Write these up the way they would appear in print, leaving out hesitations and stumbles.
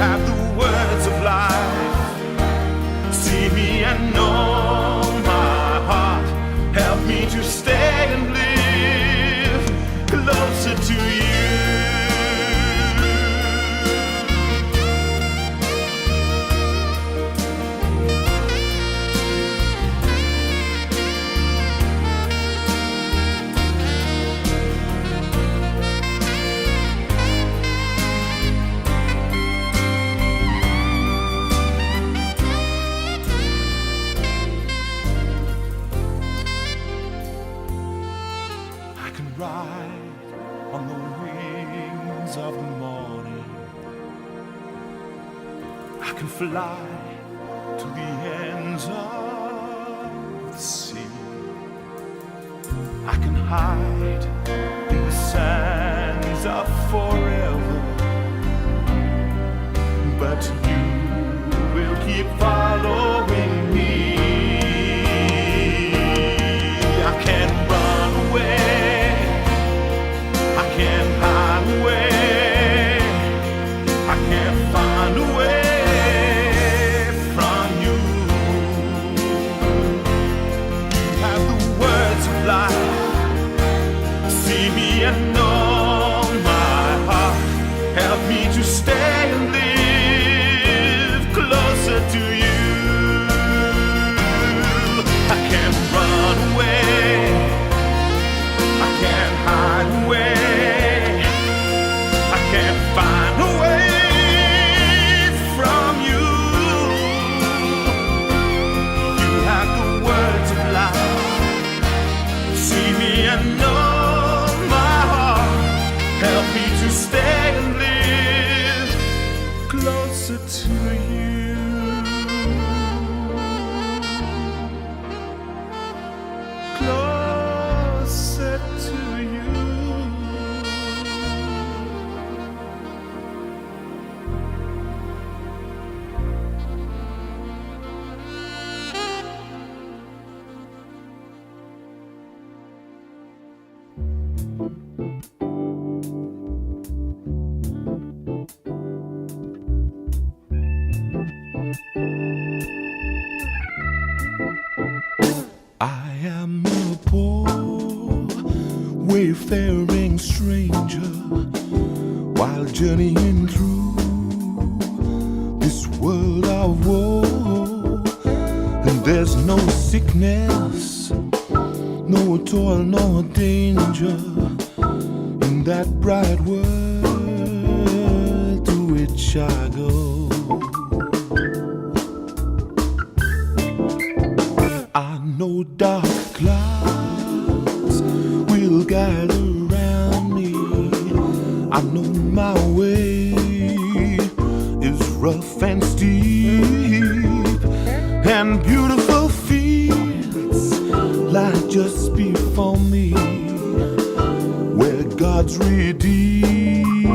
have the words of life. See me and know my heart. Help me to stay and live closer to you. Ride on the wings of the morning. I can fly to the ends of the sea. I can hide in the sands of forever, but you will keep following me. I can't run away, I can't hide away, I can't find a way from you. You have the words of life. See me and know my heart. Help me to stay and live closer to you. I can't run away, I can't hide away, find a way from you. You have the words of life. See me and know my heart. Help me to stay and live closer to you. Closer to you. I am a poor, wayfaring stranger, while journeying through this world of woe. And there's no sickness, no toil, no danger in that bright world to which I go. I know dark clouds will gather around me. I know my way is rough and steep, and beautiful fields lie just before me, where God's redeemed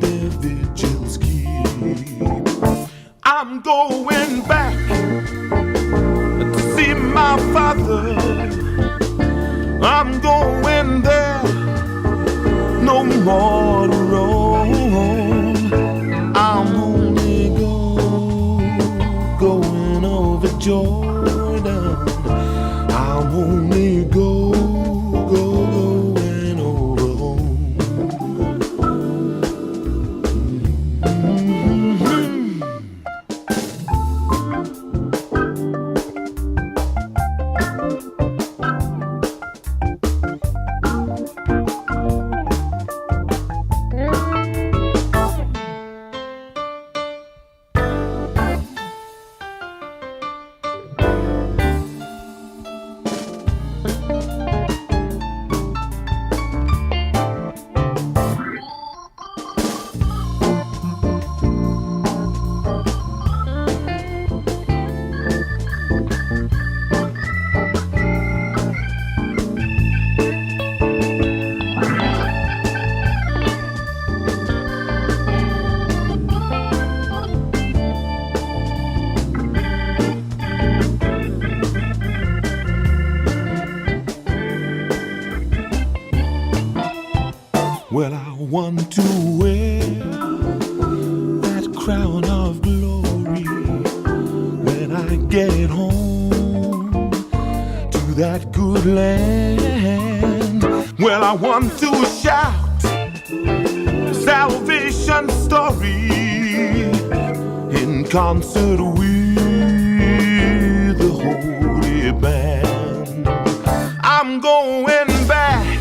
their vigils keep. I'm going back to see my Father. I'm going there, no more to roam. I'm only going over Jordan. I'm only going over home. Well, I want to wear that crown of glory when I get home to that good land. Well, I want to shout the salvation story in concert with the holy band. I'm going back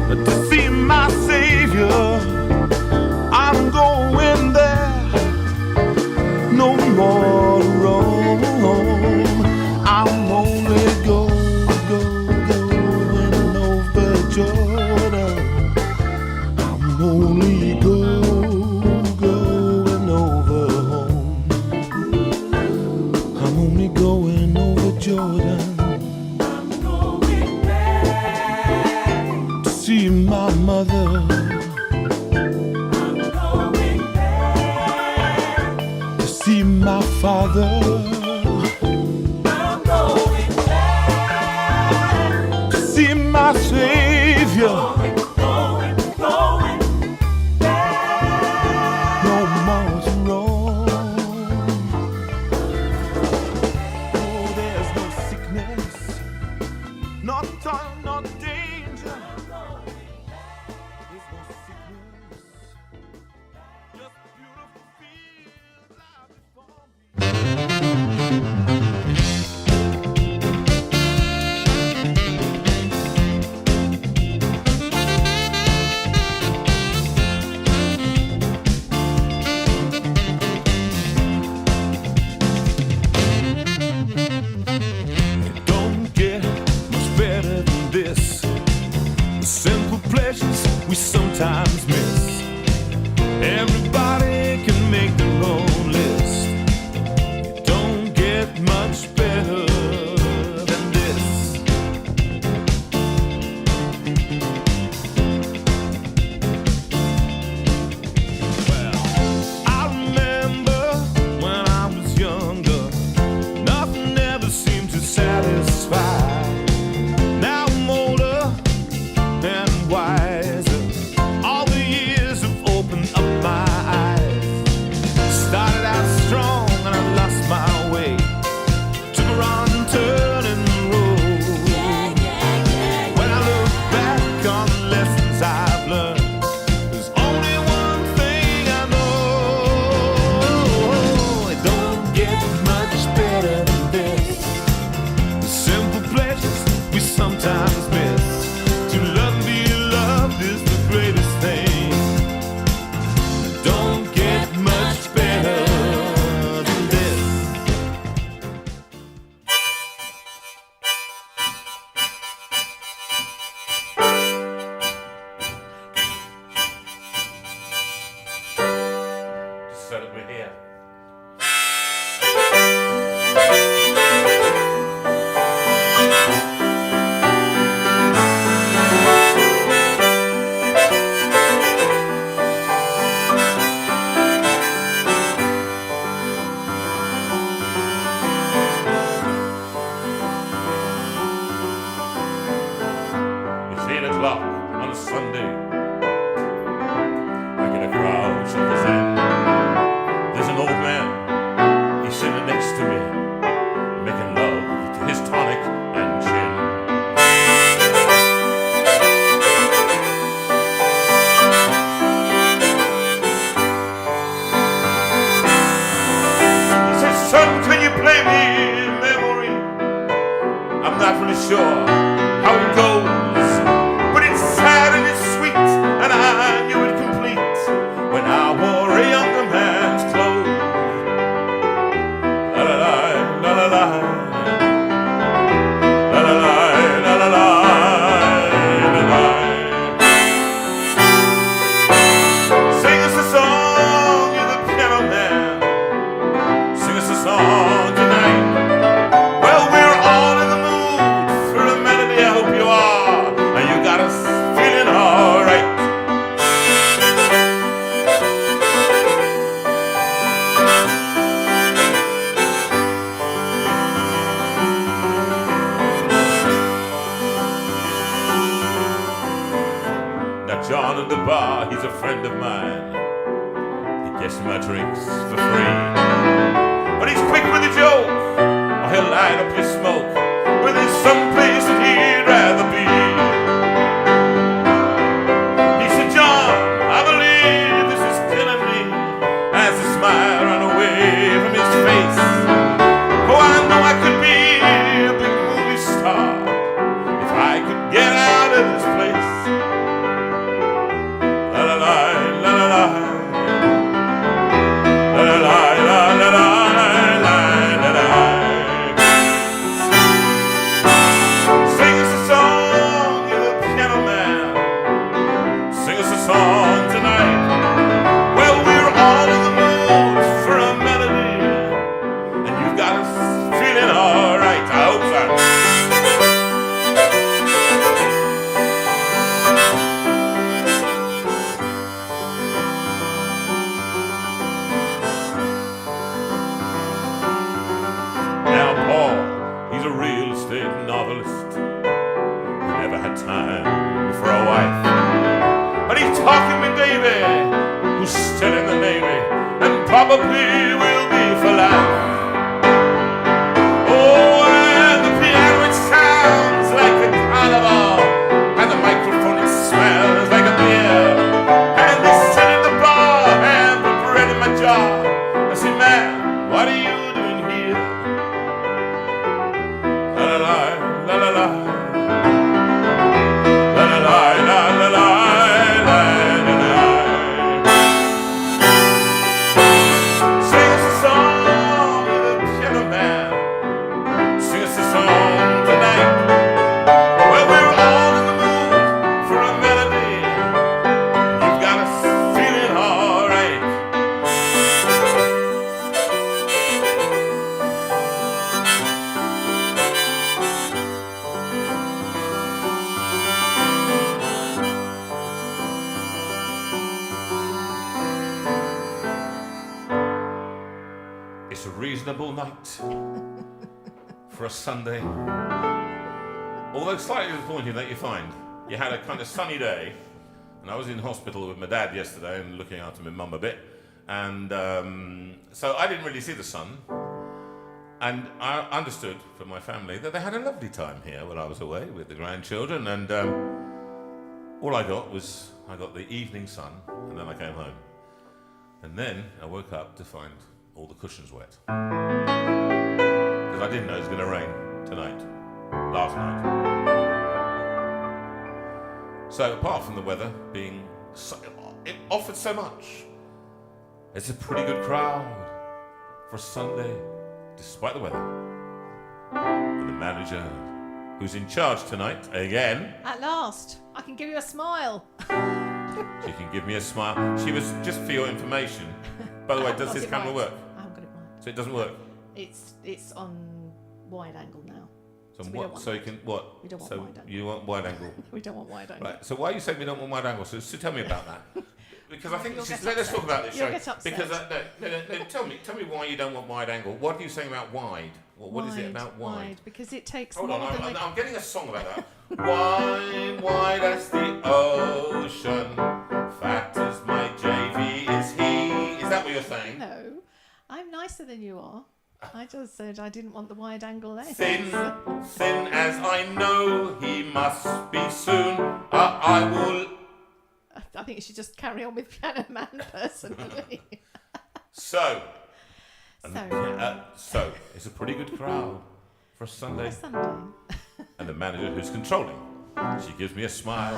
to see my Savior. I'm going there, no more to roam. I'm only going over Jordan. I'm only going over home. I'm only going over Jordan. I'm going back to see my mother. My father, I'm going back to see my Savior. Going back. No more to roam. Oh, there's no sickness, no toil, no danger. There's no sickness, just beautiful fields lie before me. It don't get much better than this. The simple pleasures we sometimes miss. Everybody can make their own list. It don't get much better than this. Well, I remember when I was younger, nothing ever seemed to satisfy. Now I'm older and wiser. All the years have opened up my eyes. Started out strong and I lost my way. Took a wrong turn in the road. When I look back on the lessons I've learned, there's only one thing I know. It don't get much better than this. The simple pleasures we sometimes miss. To love and be loved is the greatest thing. It don't get much better than this. Just set it right here. It's 8 o'clock on a Sunday. Back in a crowd shuffles in. There's an old man. He's sitting next to me, making love to his tonic and gin. He says, "Son, can you play me Memory?" I'm not really sure how it goes, but it's sad and it's sweet, and I knew it complete when I wore a younger man's clothes. La la la, la la la, la la la, la la la, la la. Sing us a song, you're the piano man. Sing us a song tonight. Well, we're all in the mood for a melody. I hope you are, and you got us feeling all right. Now John in the bar, he's a friend of mine. He gets my drinks for free. But he's quick with a joke, or he'll light up your smoke, when there's some place that he'd rather be. He said, John, I believe this is killing me, as the smile ran away from his face. Oh, I know I could be a big movie star if I could get out of this place. La la la, la la la, la la la, la la la, la la la. Sing us a song, you're the piano man. Sing us a song tonight. Well, we're all in the mood for a melody, and you've got us feeling alright. I hope so. Now Paul, he's a real estate novelist who never had time for a wife. But he's talking with Davy, who's still in the Navy, and probably will be for life. Oh, and the piano, it sounds like a carnival, and the microphone, it smells like a beer. And they sit at the bar and put bread in my jar. I say, man, what are you doing here? La la la, la la la, la la la, la la la, la la la. Sing us a song, you're the piano man. Sing us a song tonight. Well, we're all in the mood for a melody. You've got us feeling alright. It's a reasonable night for a Sunday. Although slightly disappointing, that you find. You had a kind of sunny day, and I was in hospital with my dad yesterday and looking after my mum a bit. And so I didn't really see the sun. And I understood from my family that they had a lovely time here when I was away with the grandchildren. And all I got was, I got the evening sun, and then I came home. And then I woke up to find all the cushions wet. Because I didn't know it was going to rain tonight, last night. So apart from the weather being, it offered so much. It's a pretty good crowd for a Sunday, despite the weather. And the manager, who's in charge tonight, again. At last, I can give you a smile. She can give me a smile. She was, just for your information, by the way, does this camera work? I haven't got it right. So it doesn't work? It's on wide angle now. So we what? don't want So you can what? We don't want so wide angle. You want wide angle? We don't want wide angle. Right. So why are you saying we don't want wide angle? So tell me about that. Because I think You'll this is, get let's talk about this. You'll sorry. get upset. Because no. Tell me why you don't want wide angle. What are you saying about wide? What is it about wide? Because it takes Hold more on, than I'm getting a song about that. Wide as the ocean, fat as my JV is he. Is that what you're saying? No, I'm nicer than you are. I just said I didn't want the wide angle lens. Thin as I know he must be soon. I will. I think you should just carry on with Piano Man personally. So So it's a pretty good crowd for a Sunday. Sunday. And the manager who's controlling, she gives me a smile.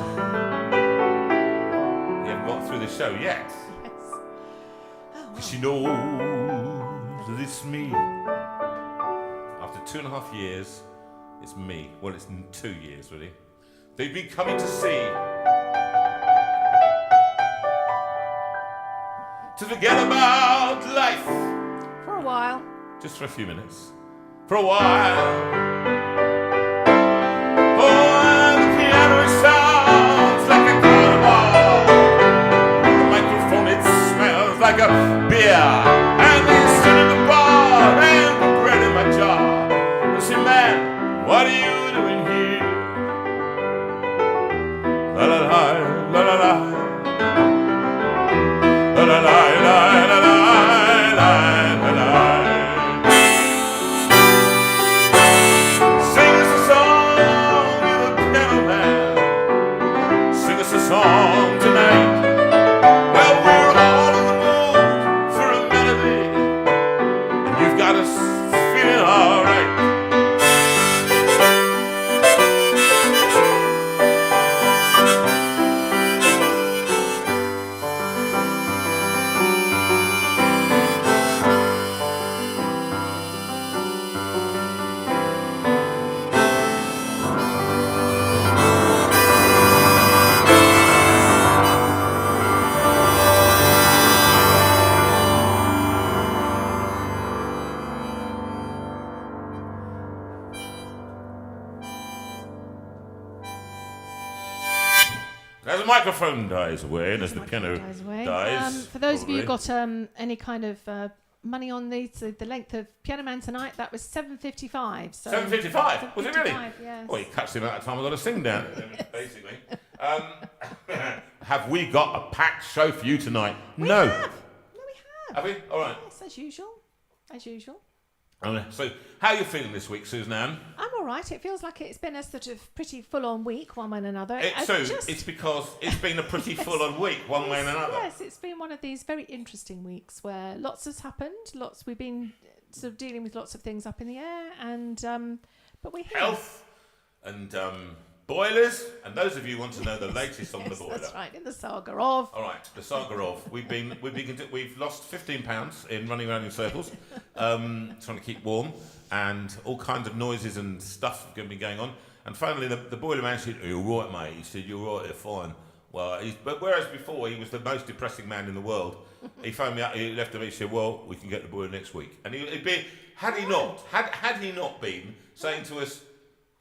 We haven't got through the show yet. Yes. Oh, wow. She knows that it's me. After 2.5 years, it's me. Well, it's 2 years, really. They've been coming to see. To forget about life. For a while. Just for a few minutes. For a while. Oh, and the piano sounds like a carnival. The microphone, it smells like a beer. And they sit in the bar and put bread in my jar. I say, man, what are you doing here? La la la, la la la. La la la la la. the microphone dies away, and as the piano dies. For those of you who got any kind of money on the length of Piano Man tonight, that was $7.55. So $7.55? Was it really? Yes. Well, it cuts the amount of time I've got to sing down, basically. Have we got a packed show for you tonight? We have. No, we have. Have we? All right. Yes, as usual. As usual. So, how are you feeling this week, Susan Ann? I'm all right. It feels like it's been a sort of pretty full-on week, one way and another. It's because it's been a pretty full-on week, one way and another. Yes, it's been one of these very interesting weeks where lots has happened. We've been sort of dealing with lots of things up in the air, and but we're here. Health and boilers, and those of you who want to know the latest on the boiler. That's right, in the saga of. All right, the saga of. We've lost 15 pounds in running around in circles, trying to keep warm, and all kinds of noises and stuff going to be going on. And finally, the boiler man said, "Are you all right, mate?" He said, "You're all right, you're fine." Well, but whereas before he was the most depressing man in the world, he phoned me up. He left me. He said, "Well, we can get the boiler next week." And had he not been saying to us.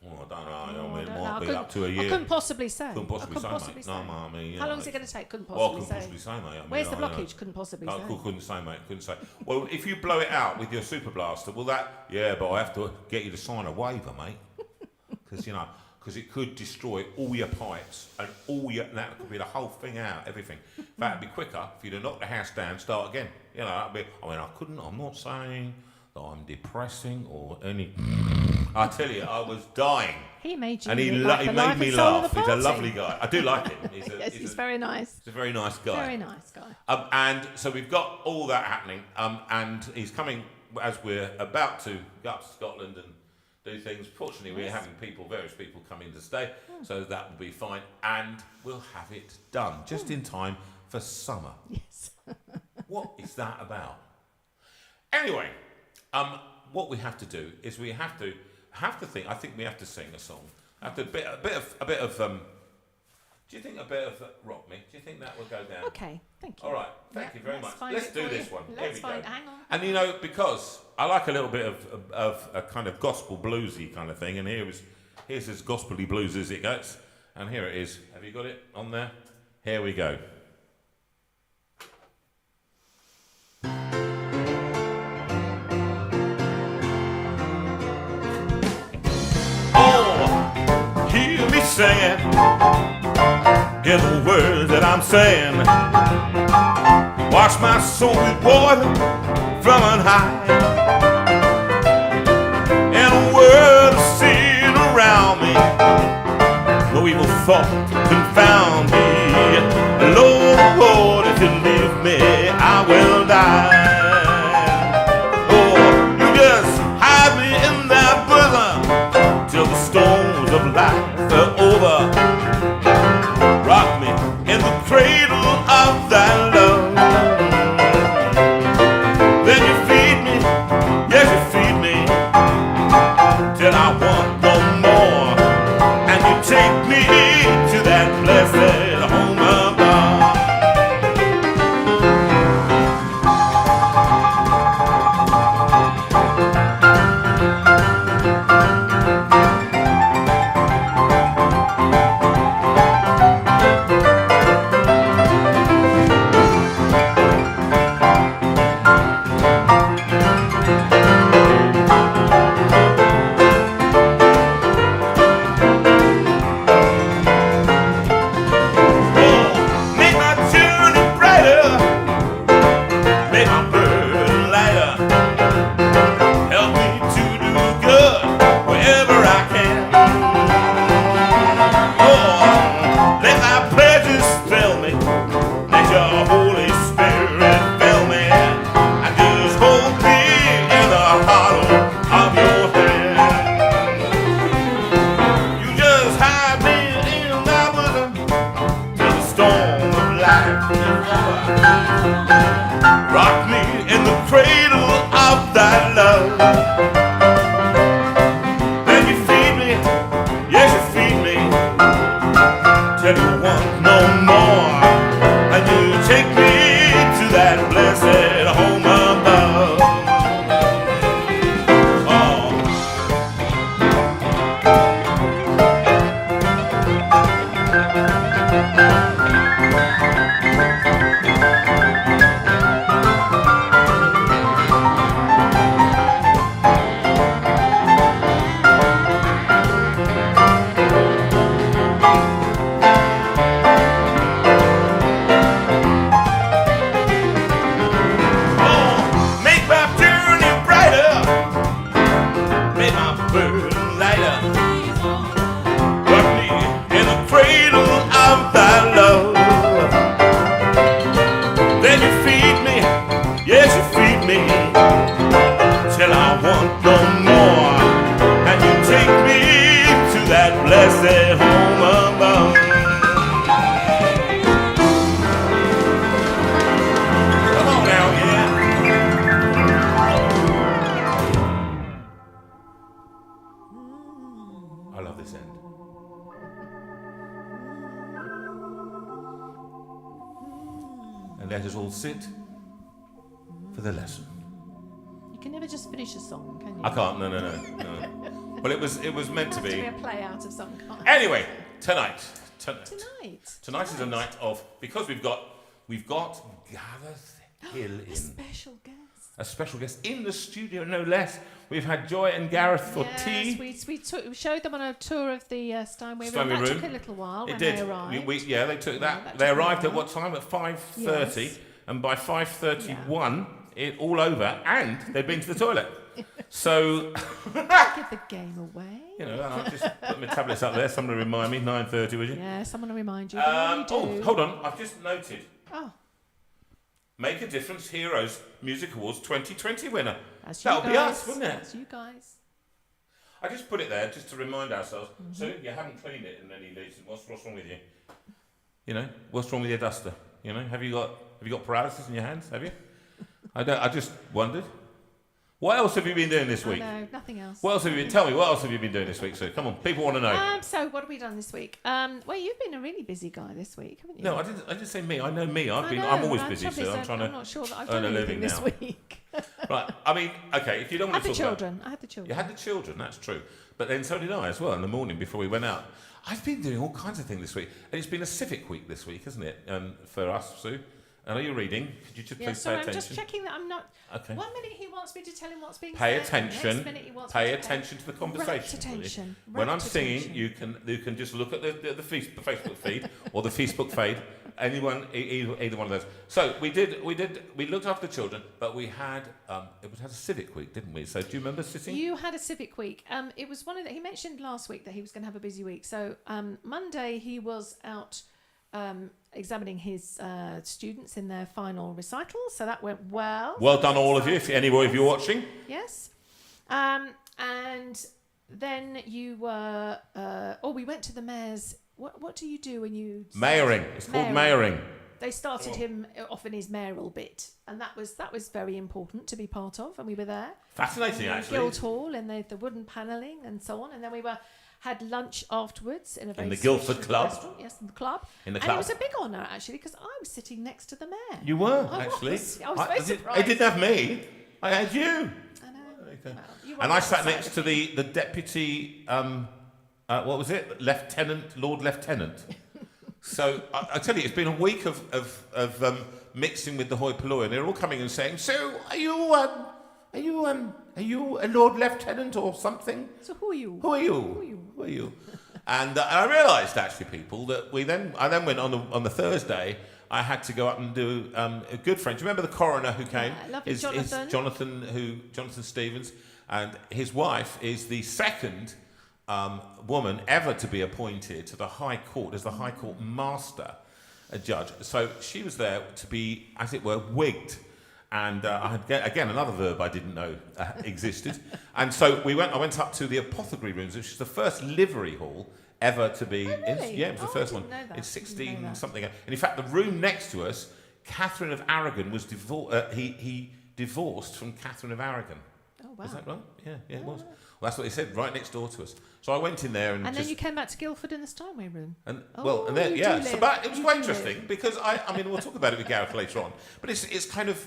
Oh, I don't know. It might be up to a year. I couldn't possibly say. Couldn't possibly say, mate. No, I mean, how long is it going to take? Couldn't Well, possibly couldn't possibly say, mate. I mean, Where's the blockage? Couldn't possibly say. Couldn't say, mate. Couldn't say. Well, if you blow it out with your super blaster, well, but I have to get you to sign a waiver, mate. Because it could destroy all your pipes and that could be the whole thing out, everything. That'd be quicker if you'd have knocked the house down, start again. I'm not saying that I'm depressing or any. I tell you, I was dying. He made you. And he made me laugh. He's a lovely guy. I do like him. He's very nice. He's a very nice guy. Very nice guy. And so we've got all that happening. And he's coming as we're about to go up to Scotland and do things. Fortunately, we're having various people come in to stay, so that will be fine. And we'll have it done just in time for summer. Yes. What is that about? Anyway, what we have to do is we have to think. I think we have to sing a song. A bit of. Do you think a bit of rock me? Do you think that will go down? Okay, thank you. All right, thank you very much. Let's do this one. Here we go. Hang on. And because I like a little bit of a kind of gospel bluesy kind of thing, and here's as gospelly blues as it gets, and here it is. Have you got it on there? Here we go. Hear me singing, hear the words that I'm saying. Wash my soul with water from on high. And a world of sin around me, no evil thought confound me. Lord, if you leave me, I will die. Oh, you just hide me in that bosom till the storms of life are over. Rock me in the cradle of thy love. Then you feed me, yes you feed me, till I want no more. And you take me to that blessed home above. Rock me in the cradle of thy love. Then you feed me, yes you feed me, till you want no more. And you take me to that blessed home above. Oh. me, yes, you feed me, till I want no more. And you take me to that blessed home above. Come on now, yeah. I love this end. And let us all sit for the lesson. You can never just finish a song, can you? I can't. No. Well, it was meant to It has be. to be a play out of some kind. Anyway, tonight Tonight. is a night of, because we've got Gareth Hill A in, special guest. a special guest in the studio, no less. We've had Joy and Gareth for tea. We showed them on a tour of the Steinway Room. Steinway That Room. took a little while It when did. they arrived. They took that. that They took a arrived at while. what time? At 5:30, Yes. and by 5:31, it all over, and they'd been to the toilet. So, Give the game away. I'll just put my tablets up there. Someone to remind me. 9:30, would you? Yeah, someone will remind you. They really do. Oh, hold on. I've just noted. Oh, Make a Difference Heroes Music Awards 2020 winner. that's you That'll guys. be us, wouldn't it? That's you guys. I just put it there just to remind ourselves. So you haven't cleaned it in any reason. What's wrong with you? What's wrong with your duster? Have you got paralysis in your hands? Have you? I just wondered. What else have you been doing this week? No, nothing else. What else have you been? Tell me, what else have you been doing this week, Sue? Come on, people want to know. So what have we done this week? Well, you've been a really busy guy this week, haven't you? No, I didn't say me. I know me. I'm know, always but busy, trouble is so I'm trying to I'm not sure that I've earn done a anything living this now. week. Right. I mean, okay. If you don't I want had to the talk about, children. I had the children. you had the children. That's true. But then so did I as well in the morning before we went out. I've been doing all kinds of things this week, and it's been a civic week this week, hasn't it? For us, Sue. And are you reading? Could you just Yeah, please sorry, pay I'm attention? just checking that I'm not. Okay. 1 minute he wants me to tell him what's being Pay said. attention. Next minute he wants Pay me to attention to the conversation. Rapt attention. When I'm Rapt singing, attention. you can just look at the Facebook feed or the Facebook feed. Anyone, either one of those. So we looked after the children, but we had it was a civic week, didn't we? So do you remember sitting? You had a civic week. It was one of the. He mentioned last week that he was going to have a busy week. So Monday he was out examining his students in their final recital. So that went well. Well done, all of you. If any of you are watching. Yes. And then you were. We went to the mayor's. What do you do when you? Mayoring. It's called mayoring. They started him off in his mayoral bit, and that was very important to be part of, and we were there. Fascinating, in actually. Guildhall and the wooden panelling and so on, and then we had lunch afterwards in a very In the Guildford swish Club. restaurant. Yes, in the club. In the and club. it was a big honour actually because I was sitting next to the mayor. You were, I actually. I was very surprised. It didn't have me. I had you. I know. Okay. Well, you And were I sat outside next of to me. the deputy, what was it? Lord Lieutenant. So I tell you, it's been a week of mixing with the hoi polloi, and they're all coming and saying, "So, are you a Lord Lieutenant or something? So who are you? Who are you? And I realised actually, people, that I then went on the Thursday. I had to go up and do a good friend. Do you remember the coroner who came? Yeah, lovely Jonathan. Jonathan Stevens, and his wife is the second woman ever to be appointed to the High Court as the High Court Master, a judge. So she was there to be, as it were, wigged. And I had, again, another verb I didn't know existed. And so I went up to the Apothecary Rooms, which is the first livery hall ever to be. Oh, really? Yeah, it was the first one. Know that. It's Didn't 16 know that. something. And in fact, the room next to us, Catherine of Aragon was he divorced from Catherine of Aragon. Oh wow. Is that right? Yeah, it was. Well, that's what they said, right next door to us. So I went in there and And then you came back to Guildford in the Steinway Room. and Oh, and then you yeah, do so live. but it was You quite do interesting live. because I mean we'll talk about it with Gareth later on. But it's kind of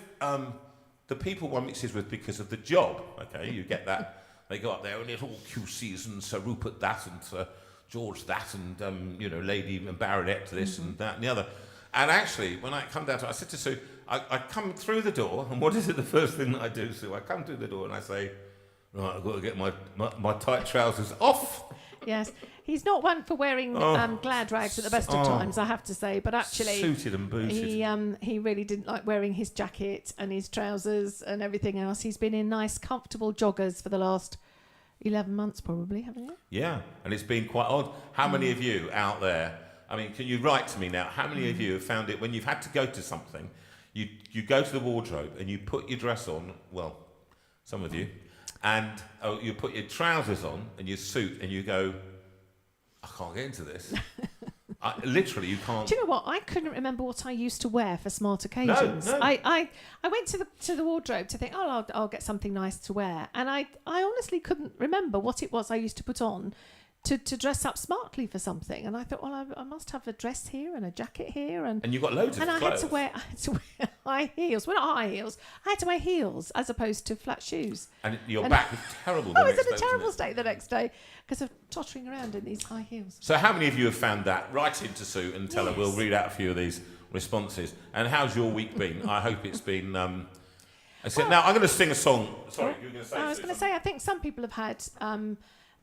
the people one mixes with because of the job. Okay, you get that. They go up there and it's all QCs and Sir Rupert that and Sir George that and Lady and Baronet this and that and the other. And actually, when I come down to it, I said to Sue, I come through the door, and what is it the first thing that I do, Sue? I come through the door and I say, right, I've got to get my tight trousers off. Yes, he's not one for wearing glad rags at the best of times, I have to say. But actually, Suited and booted. he really didn't like wearing his jacket and his trousers and everything else. He's been in nice, comfortable joggers for the last 11 months, probably, haven't you? Yeah, and it's been quite odd. How many of you out there, I mean, can you write to me now, how many of you have found it when you've had to go to something, You go to the wardrobe and you put your dress on. Well, some of you, and you put your trousers on and your suit, and you go, I can't get into this. Literally, you can't. Do you know what? I couldn't remember what I used to wear for smart occasions. No. I went to the wardrobe to think, I'll get something nice to wear, and I honestly couldn't remember what it was I used to put on to dress up smartly for something. And I thought, well, I must have a dress here and a jacket here, and you've got loads of I clothes. had to wear high heels. Well, not high heels. I had to wear heels as opposed to flat shoes. And your back was terrible. I was in a terrible state the next day because of tottering around in these high heels. So how many of you have found that? Write into Sue and tell her. We'll read out a few of these responses. And how's your week been? I hope it's been... now, I'm going to sing a song. Sorry, you were going to say... I was going to say, I think some people have had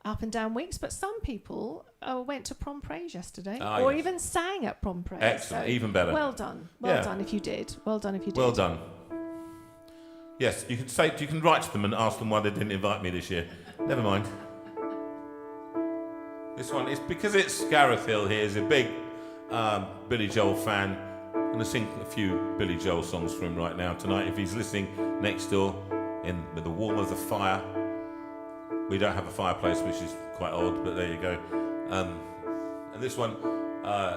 up and down weeks, but some people went to prom praise yesterday or even sang at prom praise. Excellent, so even better. Well done. Well done if you did. Well done if you did. Well done. Yes, you can write to them and ask them why they didn't invite me this year. Never mind. This one is because it's Gareth Hill here. He's a big Billy Joel fan. I'm going to sing a few Billy Joel songs for him right now tonight. If he's listening next door with the warmth of the fire. We don't have a fireplace, which is quite odd, but there you go. And this one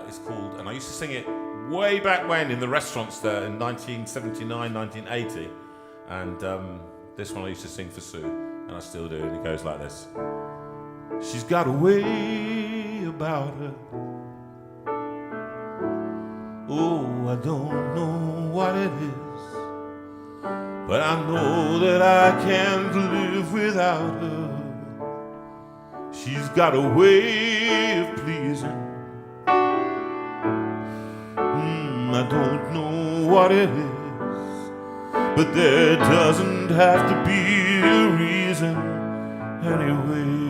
is called, and I used to sing it way back when in the restaurants there in 1979, 1980. And this one I used to sing for Sue, and I still do, and it goes like this. She's got a way about her. Oh, I don't know what it is, but I know that I can't live without her. She's got a way of pleasing. I don't know what it is, but there doesn't have to be a reason anyway.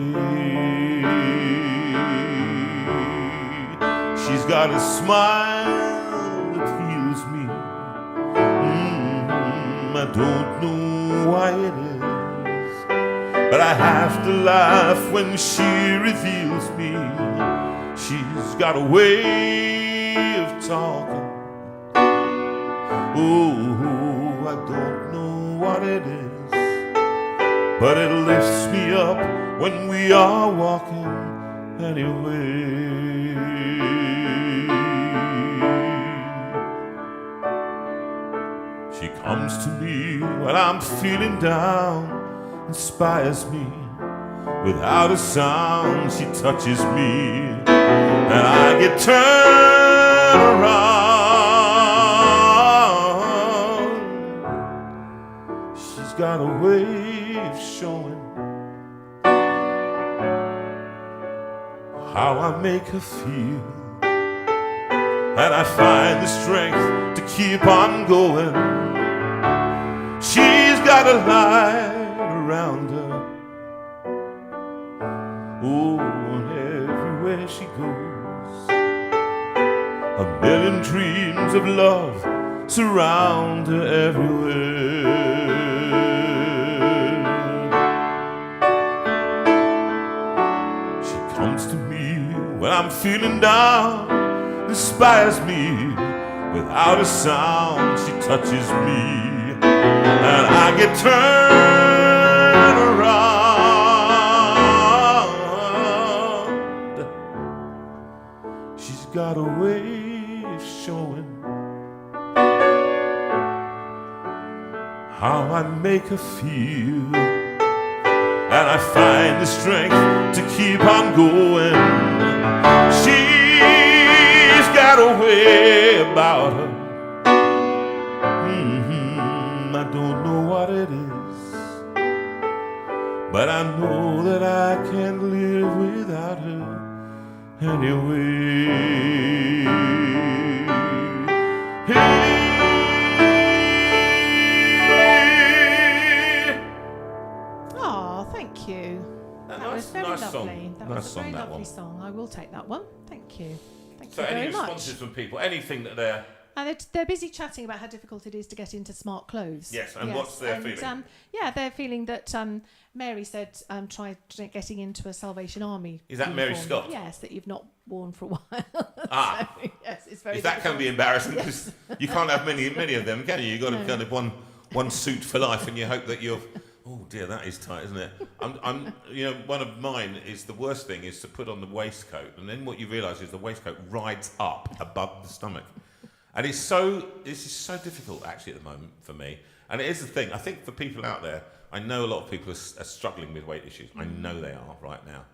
She's got a smile that heals me. I don't know why it is, but I have to laugh when she reveals me. She's got a way of talking. Oh, I don't know what it is, but it lifts me up when we are walking anyway. She comes to me when I'm feeling down, inspires me without a sound. She touches me and I get turned around. She's got a way of showing how I make her feel, and I find the strength to keep on going. She's got a light around her. Oh, and everywhere she goes, a million dreams of love surround her everywhere. She comes to me when I'm feeling down, inspires me without a sound. She touches me and I get turned around. She's got a way of showing how I make her feel, and I find the strength to keep on going. She's got a way about her. I don't know what it is, but I know that I can't live without her anyway. Oh, thank you. That was very nice lovely. song. That Nice was a song, very that lovely one. song. I will take that one. Thank you. Thank So you any very much. responses from people? Anything that they're And they're busy chatting about how difficult it is to get into smart clothes. Yes, and what's their feeling? They're feeling that Mary said try getting into a Salvation Army. Is that uniform. Mary Scott? Yes, that you've not worn for a while. Ah. So, yes, it's very. If that can be embarrassing, because you can't have many of them, can you? You've got to No. kind of one suit for life, and you hope that you're. Oh dear, that is tight, isn't it? I'm one of mine is the worst thing is to put on the waistcoat, and then what you realise is the waistcoat rides up above the stomach, and this is so difficult actually at the moment for me. And it is the thing. I think for people out there, I know a lot of people are struggling with weight issues. I know they are right now,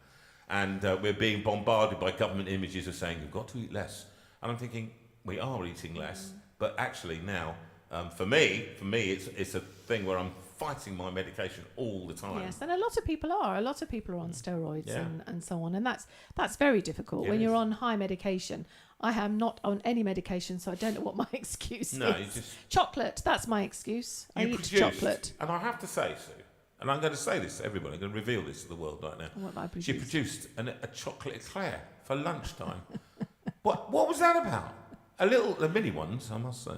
and we're being bombarded by government images of saying you've got to eat less, and I'm thinking we are eating less, but actually now, for me, it's a thing where I'm fighting my medication all the time. Yes, and a lot of people are. A lot of people are on steroids Yeah. and so on, and that's very difficult when you're on high medication. I am not on any medication, so I don't know what my excuse No, is. you just Chocolate, that's my excuse. I eat produced, chocolate. and I have to say, Sue, and I'm going to say this to everybody, I'm going to reveal this to the world right now. What have I She produced? produced a chocolate eclair for lunchtime. What was that about? The mini ones, I must say.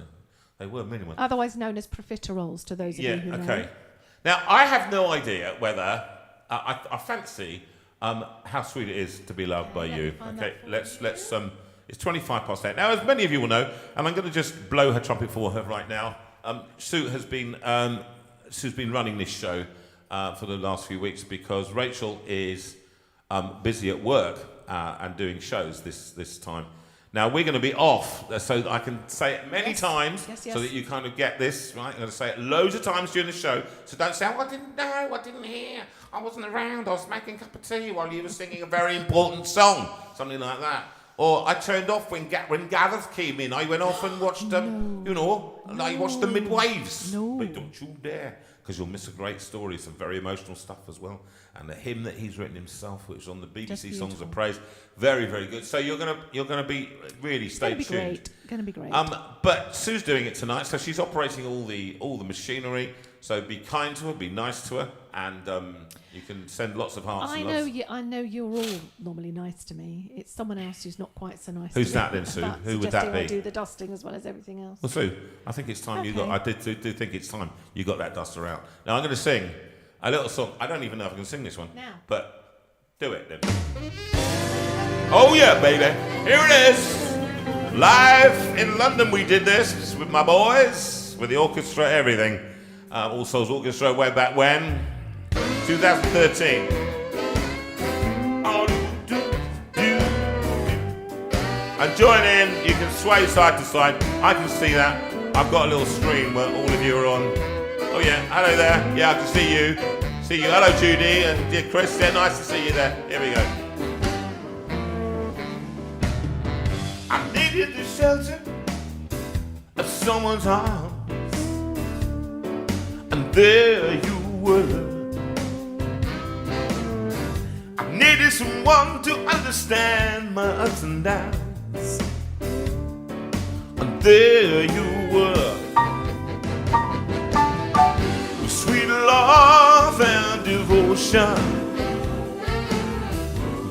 They were mini ones. Otherwise known as profiteroles to those of you who know. Okay. Now, I have no idea whether I fancy how sweet it is to be loved by let you. me find Okay, that for let's it's 8:25. Now, as many of you will know, and I'm going to just blow her trumpet for her right now. Sue's been running this show for the last few weeks because Rachel is busy at work and doing shows this time. Now, we're going to be off, so I can say it many times so that you kind of get this, right? I'm going to say it loads of times during the show, so don't say, oh, I didn't know, I didn't hear, I wasn't around, I was making a cup of tea while you were singing a very important song, something like that. Or I turned off when Gareth came in, I went off and watched I watched the mid-waves. No. But don't you dare, because you'll miss a great story, some very emotional stuff as well. And the hymn that he's written himself, which is on the BBC Songs of Praise, very, very good. So you're gonna be really stay tuned. Gonna be great. But Sue's doing it tonight, so she's operating all the machinery. So be kind to her, be nice to her, and you can send lots of hearts. I know you're all normally nice to me. It's someone else who's not quite so nice. Who's to me. that then, Sue? But Who would that be? I do the dusting as well as everything else. Well, Sue, I think it's time you got. I do think it's time you got that duster out. Now I'm going to sing a little song. I don't even know if I can sing this one. Now. But do it then. Oh yeah, baby. Here it is. Live in London we did this with my boys, with the orchestra, everything. All Souls Orchestra way back when? 2013. And join in, you can sway side to side. I can see that. I've got a little screen where all of you are on. Oh yeah, hello there. Yeah, I can see you. See you. Hello Judy and dear Chris. Yeah, nice to see you there. Here we go. I needed the shelter of someone's arms, and there you were. I needed someone to understand my ups and downs, and there you were. With sweet love and devotion,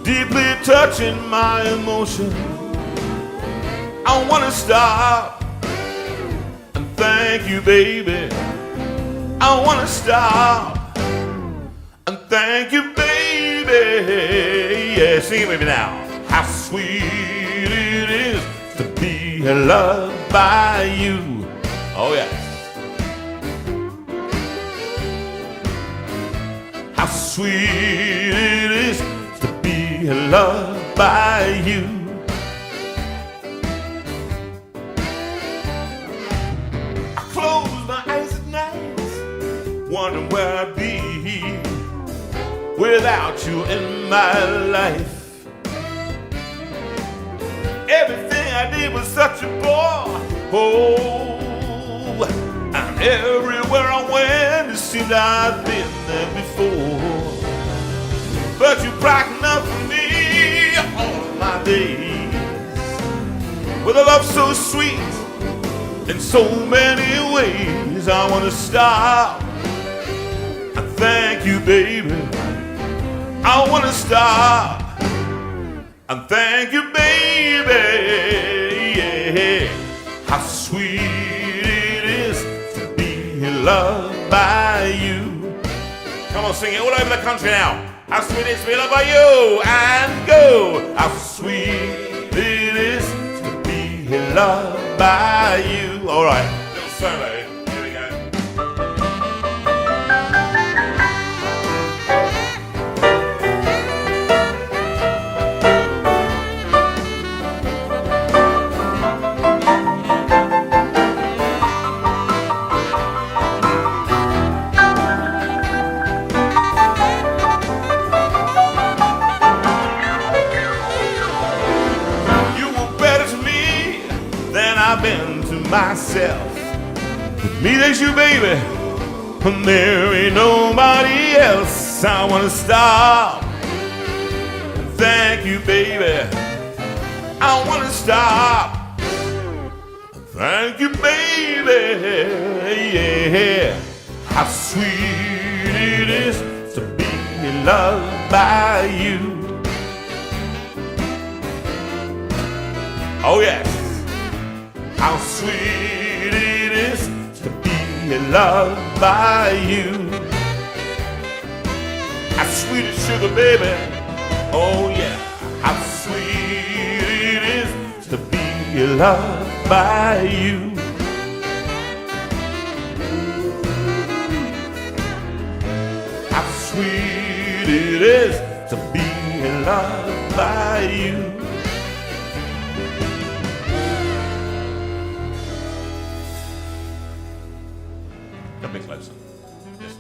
deeply touching my emotion. I wanna stop and thank you, baby. I wanna stop and thank you, baby. Yeah, sing it with me now. How sweet it is to be loved by you. Oh yeah. How sweet it is to be loved by you. Close my eyes at night, wondering where I'd be without you in my life. Everything I did was such a bore. Oh, and everywhere I went, it seemed I'd been there before. But you brighten up for me all my days with a love so sweet. In so many ways, I want to stop and thank you, baby. I want to stop and thank you, baby. Yeah. how sweet it is to be loved by you. Come on, sing it all over the country now. How sweet it is to be loved by you. And go. How sweet it is to be loved by you. All right, little solo. Here we go. I've been to myself. With me there's you, baby, and there ain't nobody else. I wanna stop and thank you, baby. I wanna stop and thank you, baby. Yeah, how sweet it is to be loved by you. Oh yes. How sweet it is to be loved by you. How sweet as sugar, baby. Oh yeah. How sweet it is to be loved by you. How sweet it is to be loved by you. A bit closer. Yes.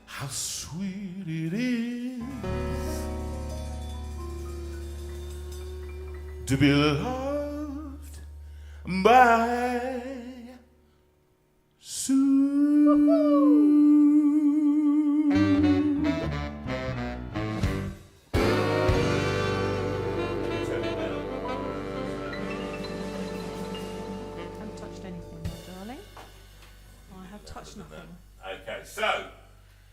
How sweet it is to be loved by Sue. Haven't touched anything there, darling. I have touched nothing. Okay, so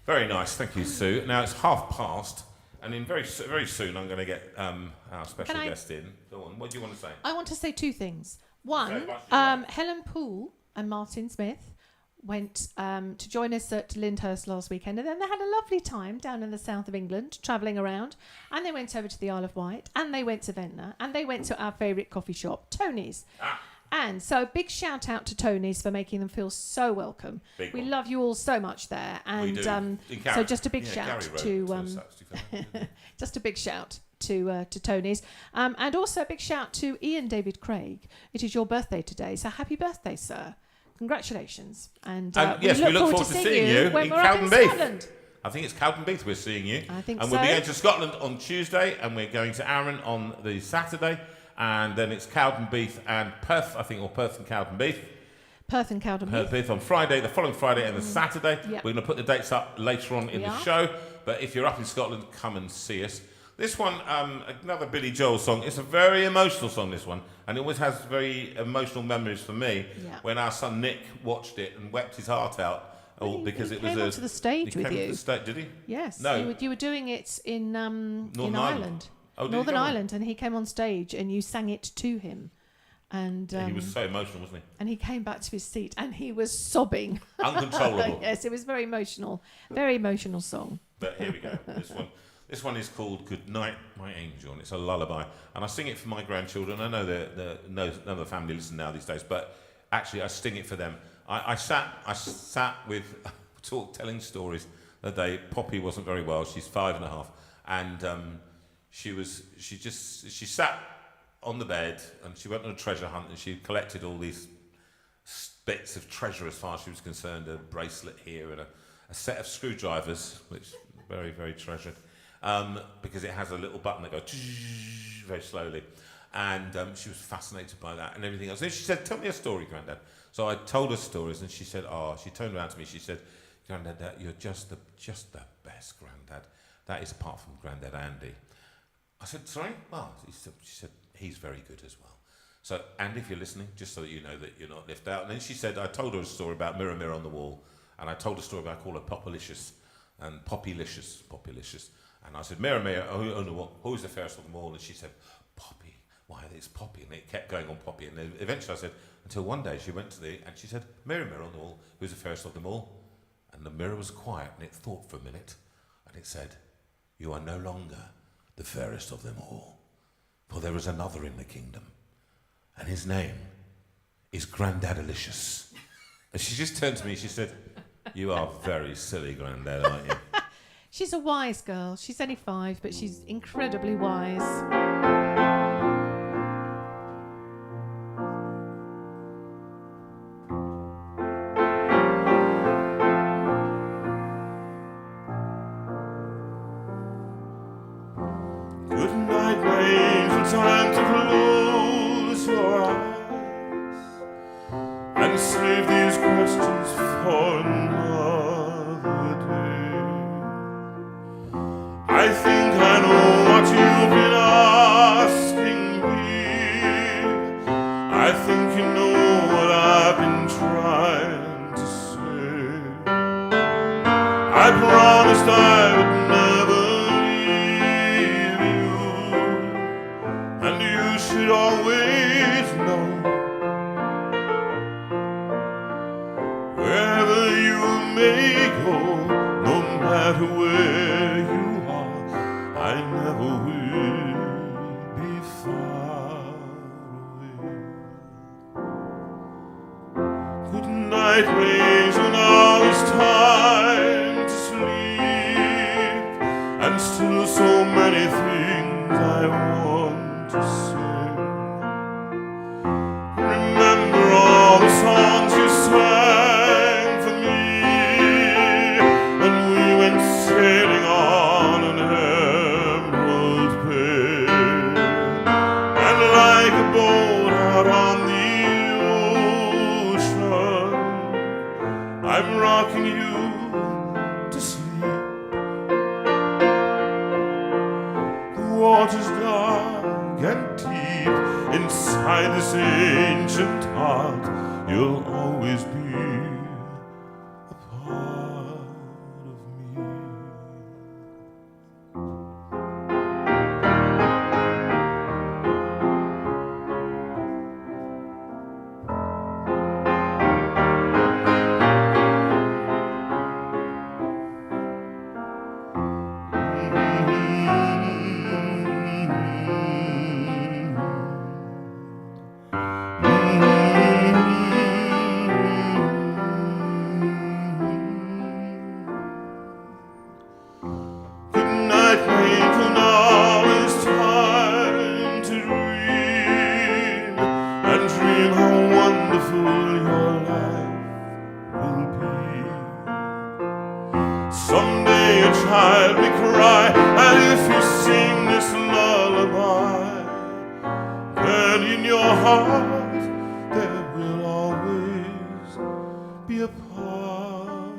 very nice, thank you, Sue. Now it's past, and in very soon I'm going to get our special guest in. Go on, what do you want to say? I want to say two things. One, Okay, what's Helen Poole and Martin Smith went to join us at Lyndhurst last weekend, and then they had a lovely time down in the south of England, travelling around, and they went over to the Isle of Wight, and they went to Ventnor, and they went to our favourite coffee shop, Tony's. And so big shout out to Tony's for making them feel so welcome. We love you all so much there. And so just a big shout to just a big shout to Tony's. And also a big shout to Ian David Craig. It is your birthday today, so happy birthday, sir. Congratulations. And yes, we look forward to seeing you when in we're up in Cowdenbeath. Scotland. I think it's Cowdenbeath we're seeing you. I think and so. we'll be going to Scotland on Tuesday, and we're going to Arran on the Saturday. And then it's Cowdenbeath and Perth, I think, or Perth and Cowdenbeath. Perth and Cowdenbeath. On Friday, the following Friday and the Saturday. Yep. We're going to put the dates up later on in the show. But if you're up in Scotland, come and see us. This one, another Billy Joel song. It's a very emotional song, this one. And it always has very emotional memories for me when our son Nick watched it and wept his heart out. Because it was came onto the stage with you. Did he? Yes. No. You were doing it in Ireland. Oh, Northern Ireland, and he came on stage and you sang it to him. And he was so emotional, wasn't he? And he came back to his seat and he was sobbing. Uncontrollable. Yes, it was very emotional song. But here we go. This one is called Good Night, My Angel, and it's a lullaby. And I sing it for my grandchildren. I know none of the family listen now these days, but actually I sing it for them. I sat with telling stories the day Poppy wasn't very well. She's 5.5, and she sat on the bed and she went on a treasure hunt and she collected all these bits of treasure as far as she was concerned, a bracelet here and a set of screwdrivers, which very, very treasured, because it has a little button that goes very slowly. And she was fascinated by that and everything else. Then she said, "Tell me a story, Grandad." So I told her stories and she said, she turned around to me, she said, "Grandad, you're just the best, Grandad. That is apart from Grandad Andy." I said, "Sorry?" Well, she said, "He's very good as well." So, Andy, if you're listening, just so that you know that you're not left out. And then she said, I told her a story about Mirror, Mirror on the Wall. And I told a story about, I call her Popalicious. And Poppylicious. And I said, "Mirror, Mirror, who's the fairest on the wall?" And she said, "Poppy, why, it's Poppy. And it kept going on Poppy. And then eventually I said, until one day she went to and she said, mirror, mirror on the wall, who's the fairest of them all? And the mirror was quiet and it thought for a minute. And it said, you are no longer the fairest of them all, for there is another in the kingdom. And his name is Grandadalicious. And she just turned to me, she said, you are very silly, Grandad, aren't you? She's a wise girl. She's only 5, but she's incredibly wise. Good night, my angel, time to close your eyes and save these questions for another day. I think I know what you've been asking me. I think you know what I've been trying to say. I promised I would never leave you, and you should always know, wherever you may go, no matter where you are, I never will be far away. Good night, Rachel, now it's time to sleep, and still so many things I want to say. Remember all the songs you sang for me when we went sailing on an emerald bay, and like a boat out on the ocean, I'm rocking you to sleep. The water's dark and deep inside this ancient heart. You'll always be a part of me. Someday a child may cry, and if you sing this lullaby, then in your heart there will always be a part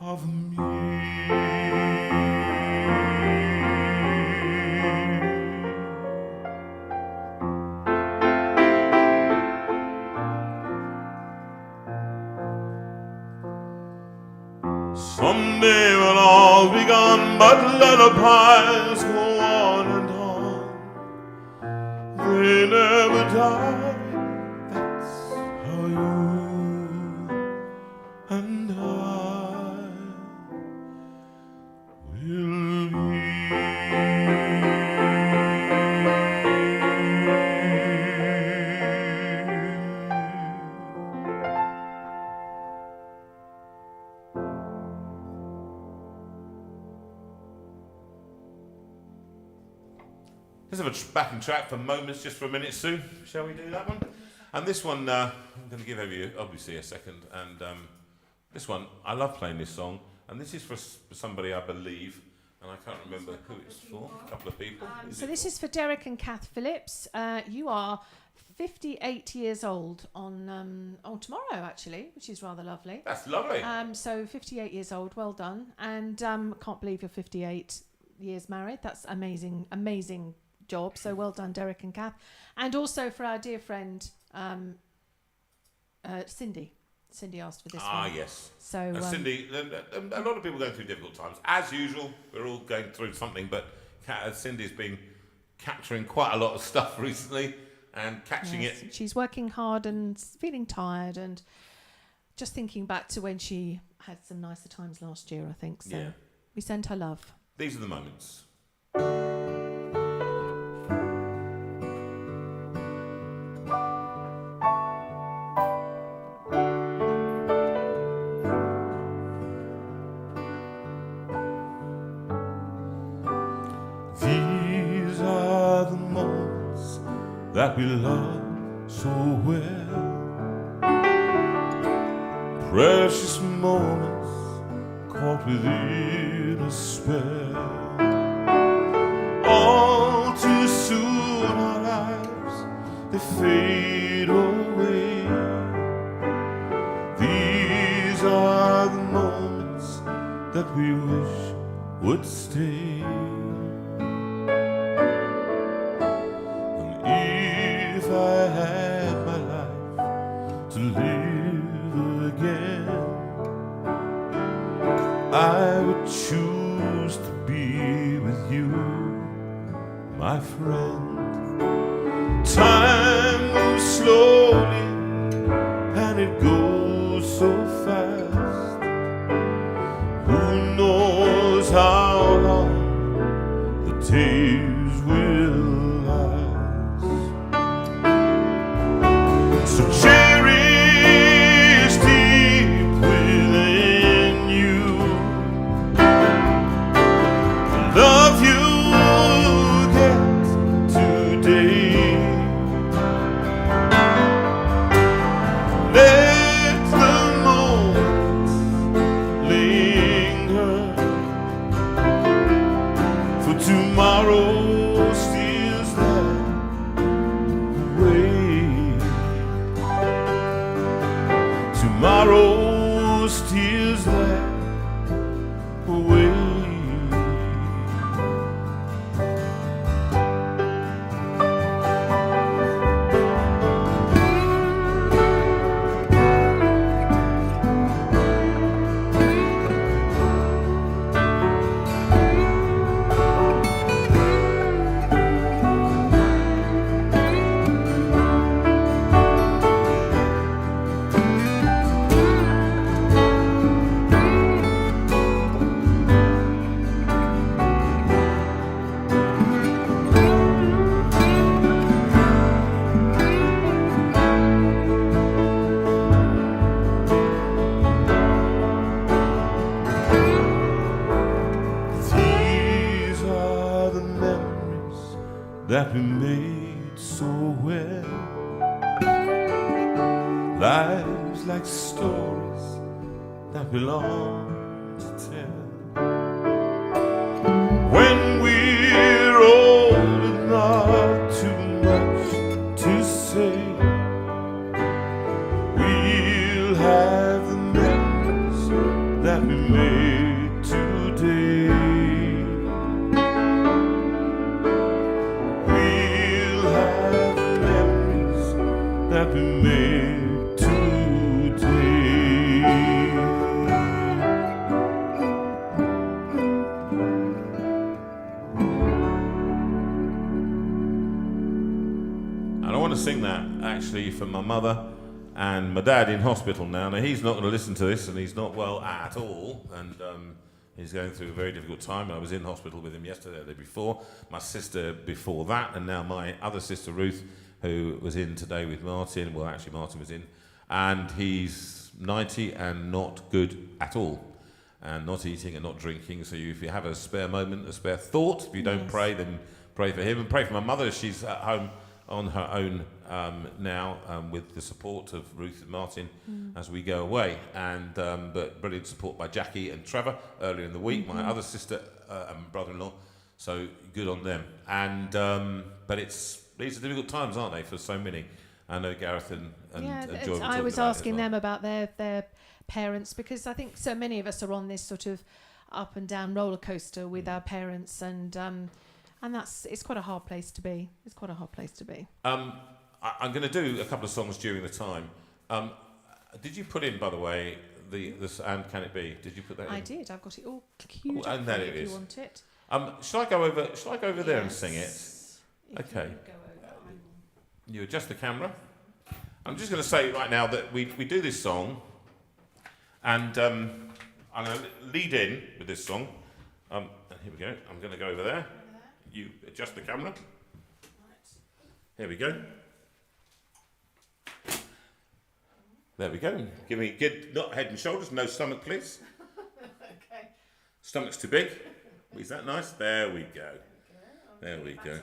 of me. Someday we'll all be gone, but lullabies go on and on. They never die, that's how you and I will be. Let's have a backing track for Moments just for a minute, Sue. Shall we do that one? And this one, I'm going to give you obviously a second. And this one, I love playing this song. And this is for somebody, I believe, and I can't remember who it's for. A couple of people. So this is for Derek and Kath Phillips. You are 58 years old on tomorrow, actually, which is rather lovely. That's lovely. So 58 years old, well done. And can't believe you're 58 years married. That's amazing, amazing job. So well done, Derek and Kath. And also for our dear friend Cindy. Cindy asked for this one. Ah, yes. So Cindy, a lot of people going through difficult times. As usual, we're all going through something, but Cindy's been capturing quite a lot of stuff recently and catching Yes, it. she's working hard and feeling tired, and just thinking back to when she had some nicer times last year, I think. So Yeah. we send her love. These are the moments. These are the moments that we love so well. Precious moments caught within a spell. All too soon our lives, they fade away. These are the moments that we wish would stay. And if I had my life to live again, I would choose to be with you, my friend. Time moves slowly and it goes so fast. Who knows how long the days will last? So cherish deep within you the love you get today. Let the moments linger, for tomorrow steals that away. Tomorrow steals that away. These are the memories that we made so well. Lives like stories that belong to tell. When we're old and not too much to say, we'll have the memories that we made today. We'll have the memories that we made today. And I want to sing that actually for my mother and my dad in hospital now. Now, he's not going to listen to this, and he's not well at all, and he's going through a very difficult time. I was in hospital with him yesterday, the day before, my sister before that, and now my other sister Ruth, who was in today with Martin. Well, actually, Martin was in, and he's 90 and not good at all, and not eating and not drinking. So if you have a spare moment, a spare thought, if you don't pray, then pray for him, and pray for my mother. She's at home on her own now, with the support of Ruth and Martin as we go away, and but brilliant support by Jackie and Trevor earlier in the week, my other sister and brother-in-law, so good on them. And but these are difficult times, aren't they, for so many? I know Gareth and Joy were I talking was about it as asking well. them about their parents, because I think so many of us are on this sort of up and down roller coaster with our parents, and it's quite a hard place to be. It's quite a hard place to be. I'm going to do a couple of songs during the time. Did you put in, by the way, this And Can It Be? Did you put that in? I did. I've got it all queued Oh, up and for there you it if is. you want it. Shall I go over there and sing it? Okay. Go over, I will. You adjust the camera. I'm just going to say right now that we do this song, and I'm going to lead in with this song. And here we go. I'm going to go over there. You adjust the camera. Here we go. There we go. Give me good, not head and shoulders, no stomach, please. Okay. Stomach's too big. Is that nice? There we go. There we go.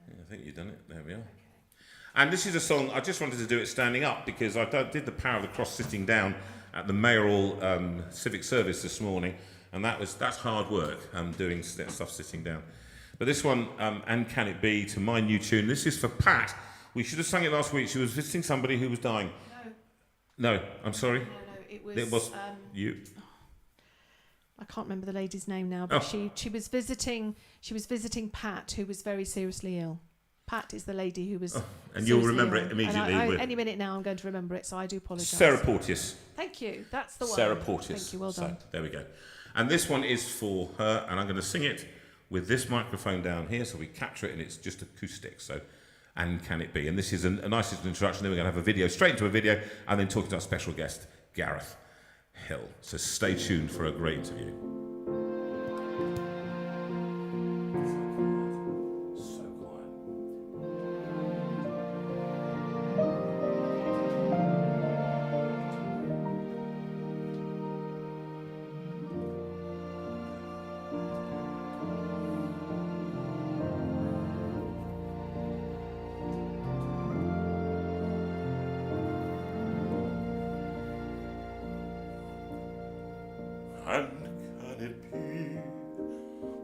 I think you've done it. There we are. And this is a song, I just wanted to do it standing up because I did the Power of the Cross sitting down at the mayoral civic service this morning, and that's hard work, doing stuff sitting down. But this one, And Can It Be, to my new tune, this is for Pat. We should have sung it last week. She was visiting somebody who was dying. No, I'm sorry. No, it was. It was you. I can't remember the lady's name now, but she was visiting. She was visiting Pat, who was very seriously ill. Pat is the lady who was. And you'll remember it immediately. And any minute now, I'm going to remember it, so I do apologise. Sarah Porteous. Thank you. That's the one. Sarah Porteous. Thank you. Well done. So, there we go. And this one is for her, and I'm going to sing it with this microphone down here, so we capture it, and it's just acoustic. So, And Can It Be? And this is a nice little introduction. Then we're going to have a video, straight into a video, and then talking to our special guest, Gareth Hill. So stay tuned for a great interview. So quiet. And can it be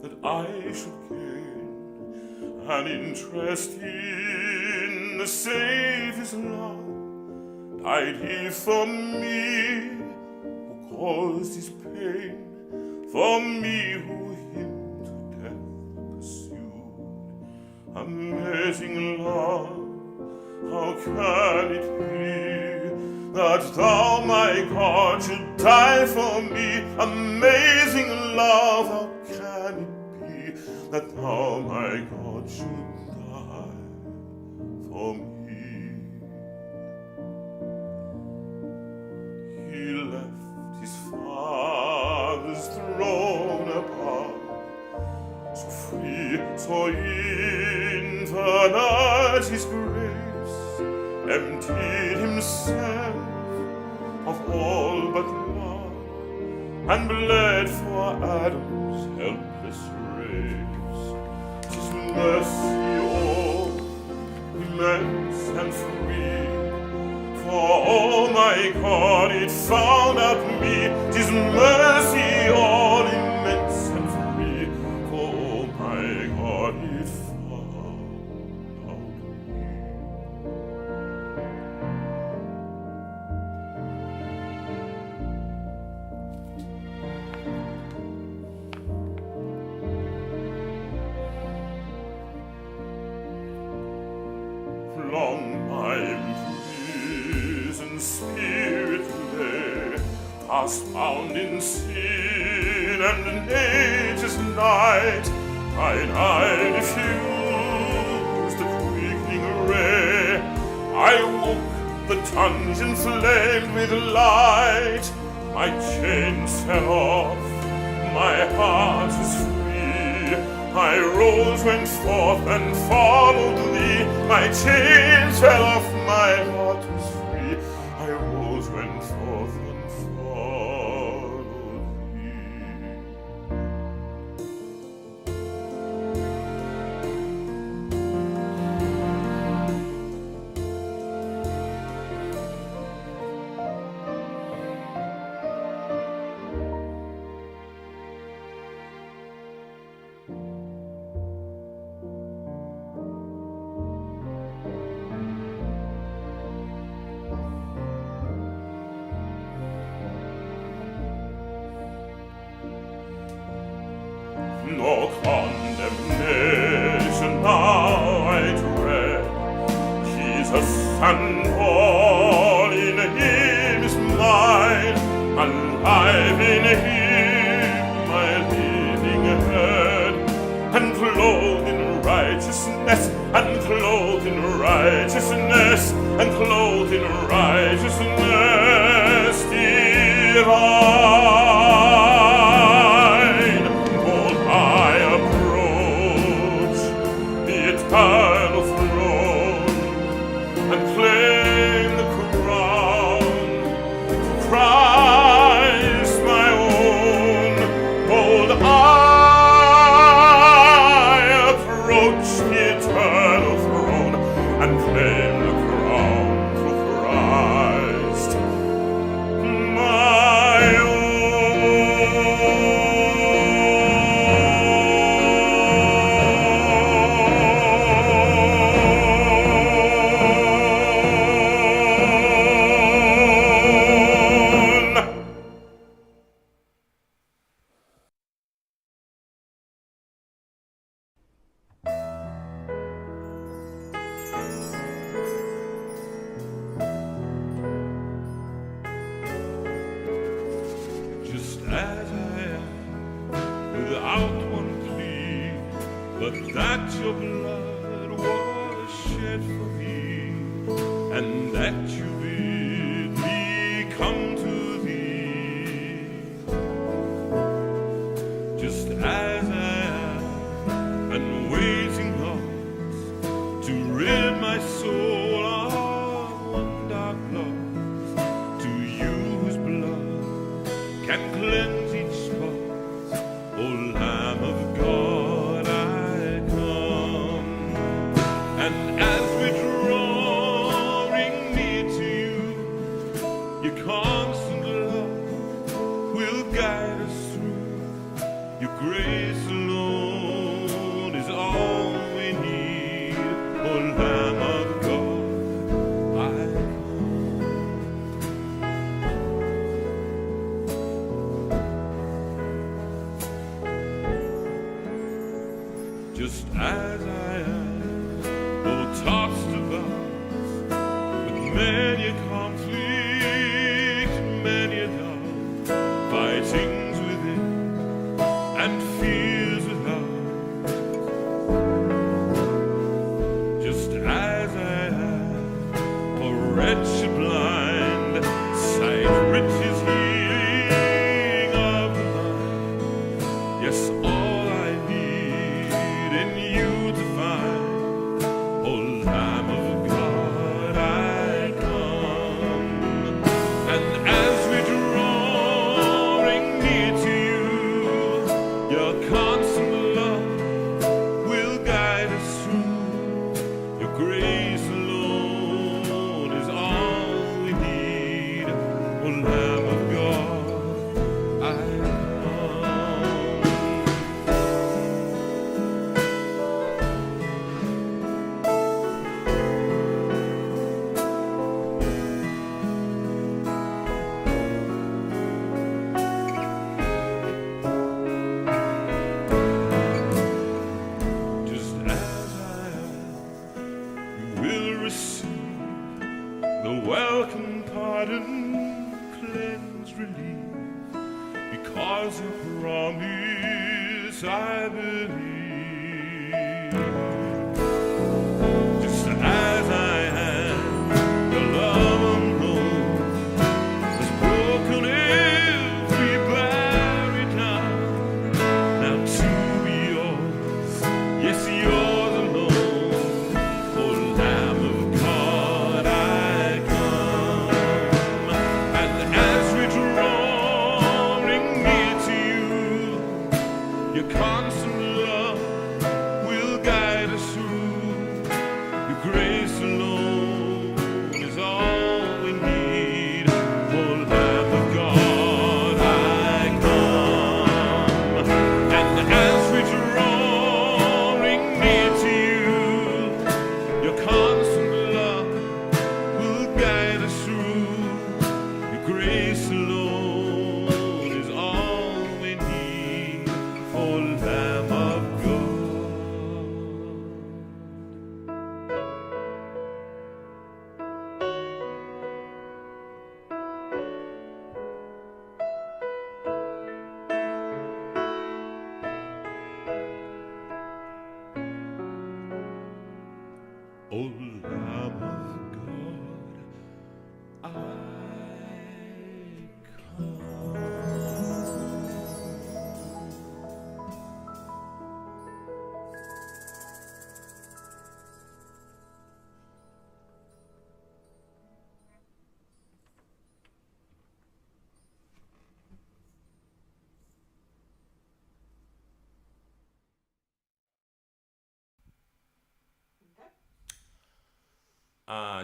that I should gain an interest in the Saviour's love? Died he for me who caused his pain, for me who him to death pursued? Amazing love, how can it be that thou, my God, should die for me? Amazing love, how can it be that thou, my God, should die for me? He left his Father's throne above, so free, so infinite his grace, emptied himself of all but love, and bled for Adam's helpless race. His mercy, oh, immense and free, for oh my God, it found out me. His mercy, all immense and free, for oh my God, it found out me. Long my prison spirit lay, past bound in sin and nature's night. Mine eye diffused the quickening ray. I woke, the dungeon flamed with light. My chains fell off, my heart was free. I rose, went forth, and followed thee. My chains fell off, my heart was free. I rose, went forth, and followed thee. No condemnation now I dread. Jesus and all in him is mine. Alive in him, my living head, and clothed in righteousness righteousness and clothed in righteousness divine. All I approach the eternal throne and claim the crown for Christ my own. All I approach the eternal throne and claim the crown for Christ my own. Just as I am, without one plea, but that your blood was shed for me, and that you bid me come to thee. Just as I am, and waiting lost to rid my soul of one dark loss, to you whose blood can cleanse each spot. O Lamb of God, I come. And as we're drawing near to you, your constant love will guide us through. Your grace alone is all we need. O Lamb of God, I just as I am, though tossed about with many a conflict, many a doubt, fightings within and fears without. Just as I am, a wretched blind, sight rich is healing of the mind. Yes, all I need in you to find. O Lamb of God, I come. And as we're drawing near to you, your constant love will guide us through. Your grace alone is all we need. O Lamb of God, I come. Just as I am, you will receive the welcome pardon, cleanse, relief, because you promise, I believe. Just as I am, the love unknown has broken every barrier down. Now to be yours, yes, yours alone. O Lamb of God, I come. And as we're drawing near to you, your constant love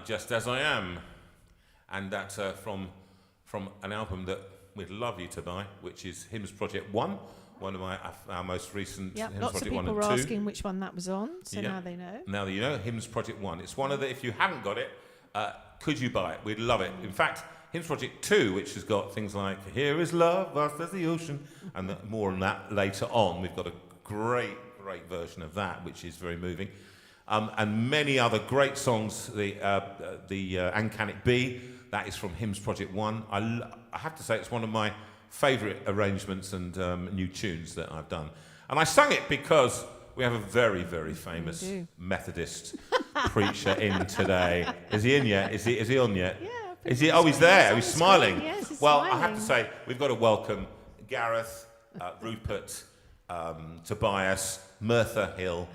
Just As I Am. And that's from an album that we'd love you to buy, which is Hymns Project 1, one of our most recent Yep, Hymns lots of Project people 1 were and 2. asking which one that was on, so Yeah. now they know. Now that you know, Hymns Project 1. It's one of the, if you haven't got it, could you buy it? We'd love it. In fact, Hymns Project 2, which has got things like Here is Love, vast as the ocean, and more on that later on. We've got a great version of that, which is very moving. And many other great songs. The And Can It Be, that is from Hymns Project 1. I have to say it's one of my favourite arrangements and new tunes that I've done. And I sung it because we have a very, very famous Methodist preacher in today. Is he in yet? Is he on yet? Yeah. Is he? Oh, he's there. He's smiling. Yes, he's Well, smiling. I have to say, we've got to welcome Gareth, Rupert, Tobias, Mertha Hill.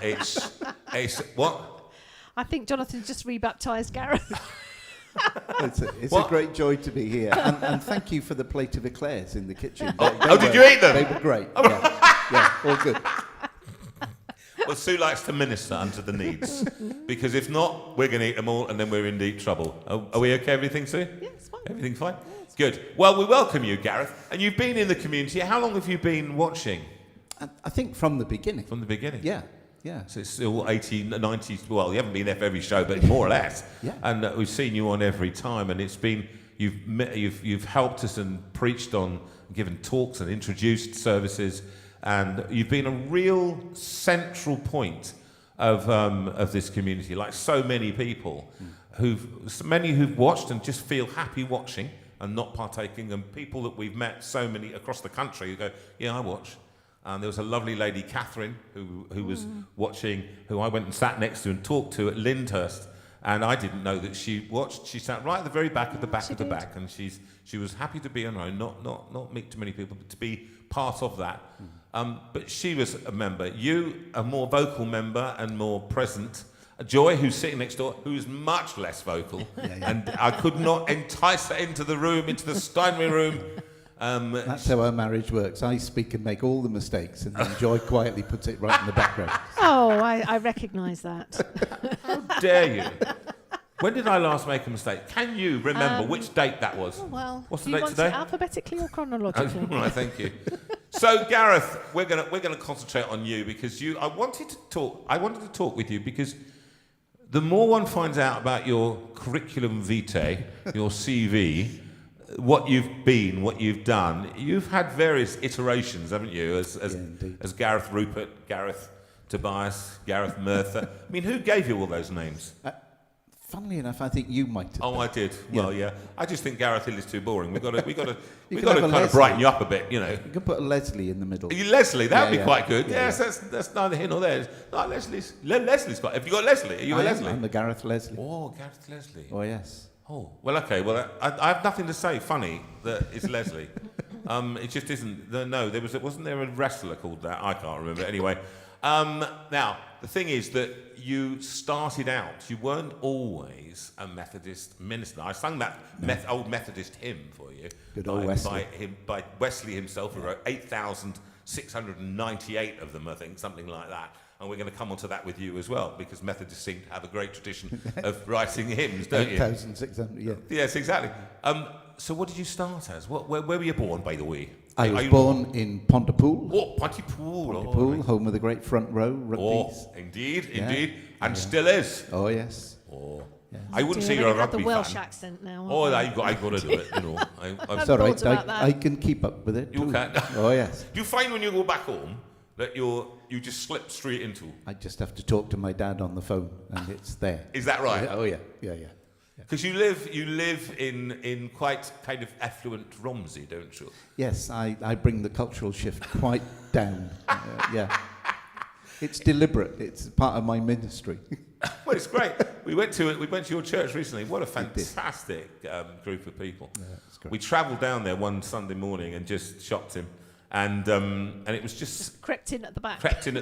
It's what? I think Jonathan just rebaptised Gareth. It's a great joy to be here, and thank you for the plate of eclairs in the kitchen. Did you eat them? They were great. Yeah, all good. Well, Sue likes to minister unto the needs, because if not, we're going to eat them all, and then we're in deep trouble. Are we okay? Everything, Sue? Yeah, it's fine. Everything fine? Good. Well, we welcome you, Gareth, and you've been in the community. How long have you been watching? I think from the beginning. From the beginning. Yeah. So it's still 80s, 90s. Well, you haven't been there for every show, but more or less. Yeah. And we've seen you on every time, and it's been you've helped us and preached on, given talks and introduced services, and you've been a real central point of this community. Like so many people, who've watched and just feel happy watching and not partaking, and people that we've met so many across the country who go, yeah, I watch. And there was a lovely lady, Catherine, who was watching, who I went and sat next to and talked to at Lyndhurst. And I didn't know that she watched. She sat right at the very back of the back of the back, and she was happy to be on her own, not meet too many people, but to be part of that. But she was a member. You, a more vocal member and more present. Joy, who's sitting next door, who's much less vocal. And I could not entice her into the room, into the Steinway Room. That's how our marriage works. I speak and make all the mistakes, and then Joy quietly puts it right in the background. Oh, I recognise that. How dare you? When did I last make a mistake? Can you remember which date that was? Oh, well, what's do the you date want today? it alphabetically or chronologically? Right, thank you. So, Gareth, we're gonna concentrate on you because I wanted to talk with you because the more one finds out about your curriculum vitae, your CV, what you've been, what you've done, you've had various iterations, haven't you? As Gareth Rupert, Gareth Tobias, Gareth Mertha. I mean, who gave you all those names? Funnily enough, I think you might have. Oh, I did. Well, yeah. I just think Gareth Hill is too boring. We've got to have a kind of brighten you up a bit, you know. You can put a Leslie in the middle. Leslie, that would be quite good. Yeah, yes, that's neither here nor there. No, Leslie's got. Have you got Leslie? Are you a Leslie? I'm the Gareth Leslie. Oh, Gareth Leslie. Oh, yes. Oh, well, okay. Well, I have nothing to say funny that it's Leslie. It just isn't. No, wasn't there a wrestler called that? I can't remember. Anyway, now the thing is that you started out. You weren't always a Methodist minister. I sung that old Methodist hymn for you. Good old Wesley. By Wesley himself, who wrote 8,698 of them, I think, something like that. And we're going to come on to that with you as well, because Methodists seem to have a great tradition of writing hymns, don't you? 8,600, yeah. Yes, exactly. So what did you start as? Where were you born, by the way? I was born in Pontypool. Oh, Pontypool. Pontypool, home of the great front row rugbies. Oh, indeed. And Yeah. still is. Oh, yes. Oh. Yeah. I wouldn't say Dear, you're a we're gonna have rugby the Welsh fan. accent now. Oh, aren't we? I've got to do it, you know. It's all right. thought about that. I can keep up with it. You too. can. Oh, yes. Do you find when you go back home that you just slip straight into? I just have to talk to my dad on the phone, and it's there. Is that right? Oh, yeah. Because you live in quite kind of affluent Romsey, don't you? Yes, I bring the cultural shift quite down. Yeah. It's deliberate. It's part of my ministry. Well, it's great. We went to your church recently. What a fantastic group of people. Yeah, it's great. We travelled down there one Sunday morning and just shopped him, and it was just crept in at the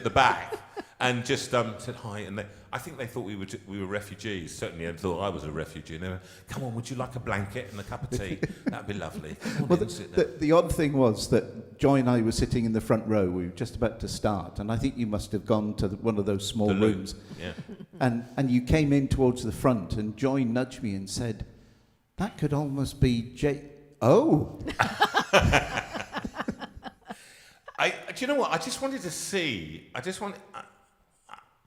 back. and just said hi. And I think they thought we were refugees. Certainly, I thought I was a refugee. And they went, "Come on, would you like a blanket and a cup of tea? That'd be lovely." Come on Well, in, sit there. the odd thing was that Joy and I were sitting in the front row. We were just about to start, and I think you must have gone to one of those small The loo. rooms. Yeah. And you came in towards the front, and Joy nudged me and said, "That could almost be Oh." Do you know what? I just wanted to see.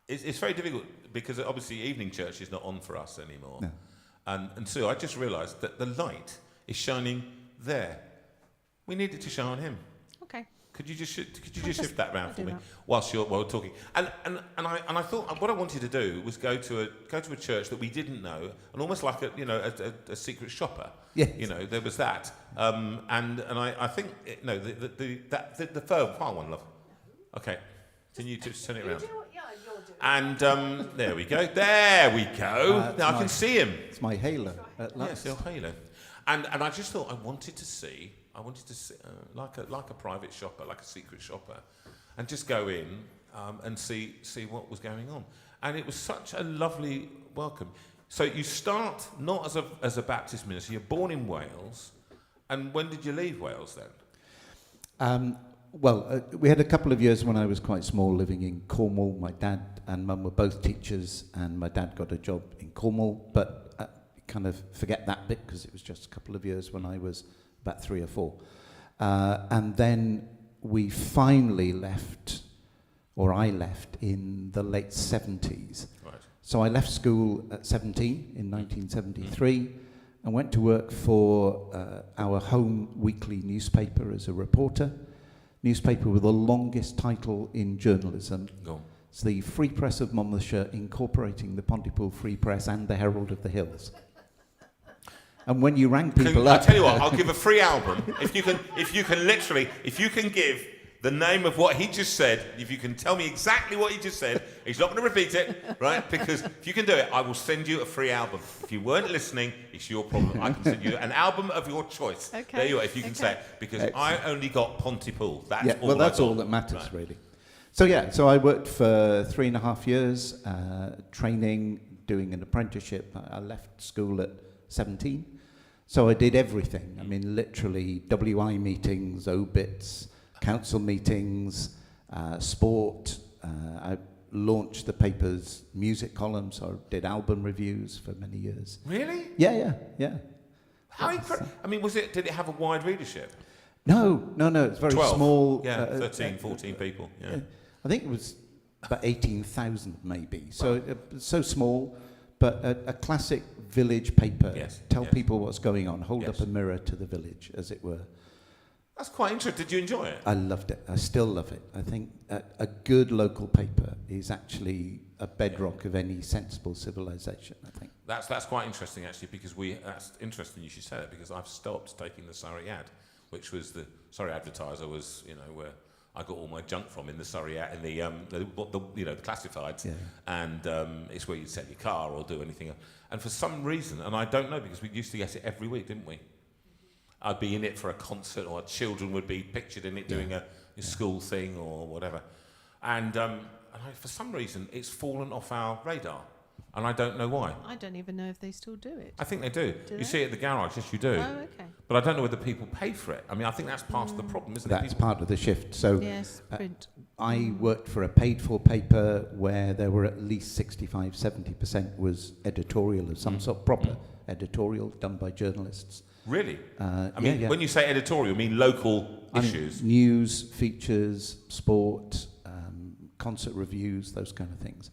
It's very difficult because obviously evening church is not on for us anymore. No. And so I just realised that the light is shining there. We need it to shine on him. Okay. Could you just shift that round for me that. while we're talking? And I thought what I wanted to do was go to a church that we didn't know, and almost like a secret shopper. Yes. You know, there was that. And I think the far one, love. Okay. Can you just turn it around? Yeah, you'll do it. And there we go. There we go. Now I can see him. It's my halo at last. Yes, your halo. And I just thought I wanted to see like a private shopper, like a secret shopper, and just go in and see what was going on. And it was such a lovely welcome. So you start not as a Baptist minister. You're born in Wales, and when did you leave Wales then? We had a couple of years when I was quite small living in Cornwall. My dad and mum were both teachers, and my dad got a job in Cornwall, but kind of forget that bit because it was just a couple of years when I was about 3 or 4. And then we finally left, or I left, in the late 70s. Right. So I left school at 17 in 1973 and went to work for our home weekly newspaper as a reporter. Newspaper with the longest title in journalism. Go on. It's the Free Press of Monmouthshire, incorporating the Pontypool Free Press and the Herald of the Hills. And when you rang people up... I tell you what, I'll give a free album. If you can give the name of what he just said, if you can tell me exactly what he just said, he's not going to repeat it, right? Because if you can do it, I will send you a free album. If you weren't listening, it's your problem. I can send you an album of your choice. Okay. There you are, if you can say it. Because I only got Pontypool. That's all that matters, really. So I worked for 3.5 years, training, doing an apprenticeship. I left school at 17. So I did everything. I mean, literally WI meetings, obits, council meetings, sport. I launched the paper's music column, so I did album reviews for many years. Really? Yeah. How I mean, did it have a wide readership? No. It's very 12. small. 13, 14 people. Yeah. I think it was about 18,000 maybe. So so small, but a classic village paper. Yes. Tell people what's going on. Hold Yes. up a mirror to the village, as it were. That's quite interesting. Did you enjoy it? I loved it. I still love it. I think a good local paper is actually a bedrock of any sensible civilization, I think. That's quite interesting, actually, because that's interesting you should say that, because I've stopped taking the Surrey Ad, which was the Surrey Advertiser was, where I got all my junk from in the Surrey Ad, in the classifieds, and it's where you'd sell your car or do anything else. And for some reason, and I don't know, because we used to get it every week, didn't we? I'd be in it for a concert, or children would be pictured in it doing a school thing or whatever. And for some reason, it's fallen off our radar. And I don't know why. I don't even know if they still do it. I think they do. Do you they? see it at the garage, yes, you do. Oh, okay. But I don't know whether people pay for it. I mean, I think that's part of the problem, isn't it? That's part of the shift. So Yes, print. I worked for a paid-for paper where there were at least 65-70% was editorial of some sort, proper editorial done by journalists. Really? I mean, when you say editorial, you mean local issues? News, features, sport, concert reviews, those kind of things.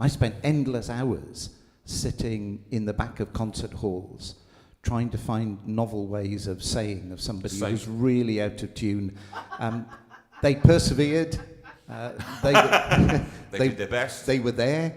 I spent endless hours sitting in the back of concert halls trying to find novel ways of saying of somebody who's really out of tune. They persevered. They did their best. They were there.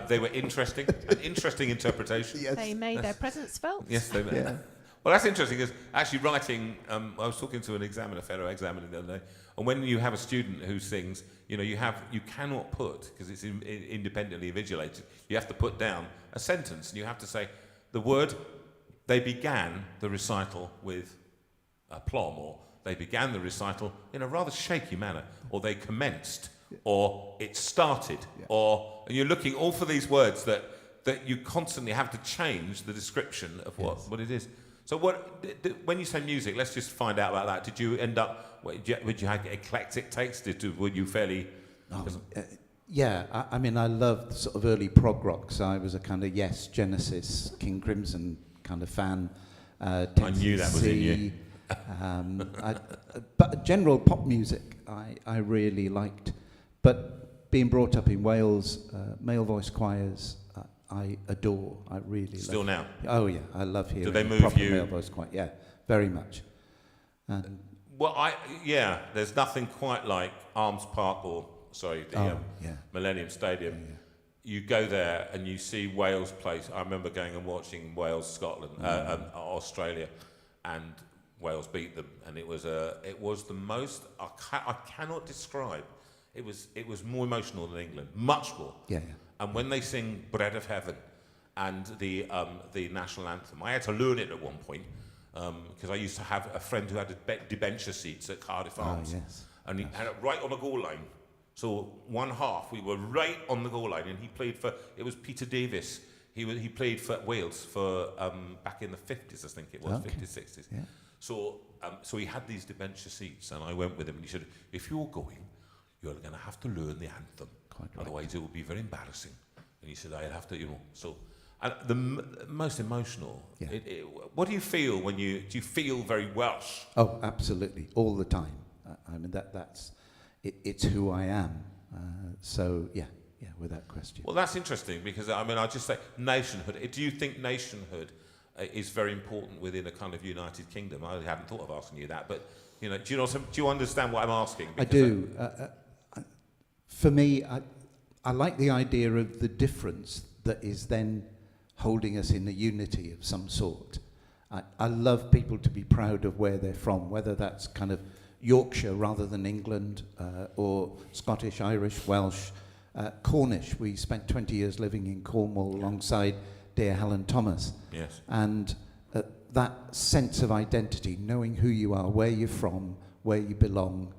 They were interesting. An interesting interpretation. Yes. They made their presence felt. Yes, they were. Yeah. Well, that's interesting, because actually writing, I was talking to a fellow examiner the other day, and when you have a student who sings, you cannot put, because it's independently invigilated, you have to put down a sentence, and you have to say the word, they began the recital with aplomb, or they began the recital in a rather shaky manner, or they commenced, or it started, or and you're looking all for these words that you constantly have to change the description of what it is. So when you say music, let's just find out about that. Did you end up, would you have eclectic taste? Were you fairly... Yeah, I mean, I loved sort of early prog rock, so I was a kind of Yes, Genesis, King Crimson kind of fan. I knew that was in you. But general pop music, I really liked. But being brought up in Wales, male voice choirs, I adore. I really Still love. now? Oh yeah, I love hearing. Do they move proper you? Male voice choir, yeah, very much. And Well, there's nothing quite like Arms Park or, Millennium Stadium. Yeah. You go there and you see Wales play. I remember going and watching Wales, Scotland, Australia, and Wales beat them. And it was the most, I cannot describe. It was more emotional than England, much more. Yeah. And when they sing Bread of Heaven and the national anthem, I had to learn it at one point because I used to have a friend who had debenture seats at Cardiff Arms. Yes. And he had it right on the goal line. So one half, we were right on the goal line, and he played for, it was Peter Davis. He played for Wales for back in the 50s, I think it was, 50s, 60s. Yeah. So he had these debenture seats, and I went with him, and he said, if you're going, you're going to have to learn the anthem. Quite right. Otherwise, it will be very embarrassing. And he said, I'd have to, so. And the most emotional, Yeah. what do you feel do you feel very Welsh? Oh, absolutely, all the time. I mean, it's who I am. So, yeah, without question. Well, that's interesting because, I mean, I'll just say nationhood. Do you think nationhood is very important within a kind of United Kingdom? I hadn't thought of asking you that, but, do you understand what I'm asking? I do. For me, I like the idea of the difference that is then holding us in a unity of some sort. I love people to be proud of where they're from, whether that's kind of Yorkshire rather than England, or Scottish, Irish, Welsh, Cornish. We spent 20 years living in Cornwall alongside dear Helen Thomas. Yes. And that sense of identity, knowing who you are, where you're from, where you belong,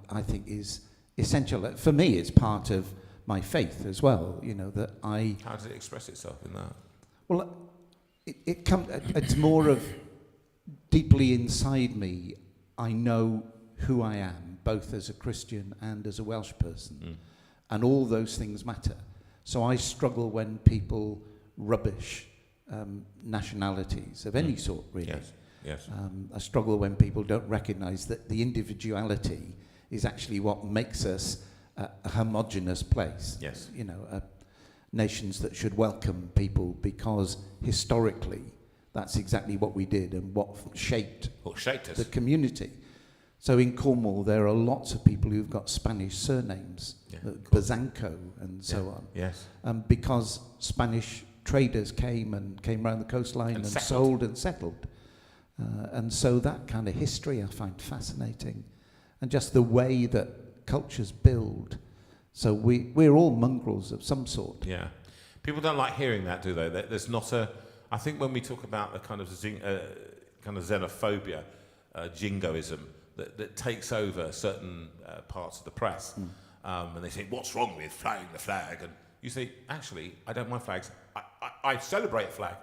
I think is essential. For me, it's part of my faith as well, that I... How does it express itself in that? Well, it's more of deeply inside me, I know who I am, both as a Christian and as a Welsh person. Mm. And all those things matter. So I struggle when people rubbish nationalities of any sort, really. Yes. I struggle when people don't recognise that the individuality is actually what makes us a homogenous place. Yes. Nations that should welcome people because historically that's exactly what we did and what shaped us. The community. So in Cornwall there are lots of people who've got Spanish surnames, Bazanco and so on. Yes. Because Spanish traders came around the coastline and sold and settled. And so that kind of history I find fascinating. And just the way that cultures build. So we're all mongrels of some sort. Yeah. People don't like hearing that, do they? There's not I think when we talk about the kind of xenophobia, jingoism, that takes over certain parts of the press, and they say, what's wrong with flying the flag? And you say, actually, I don't mind flags. I celebrate a flag,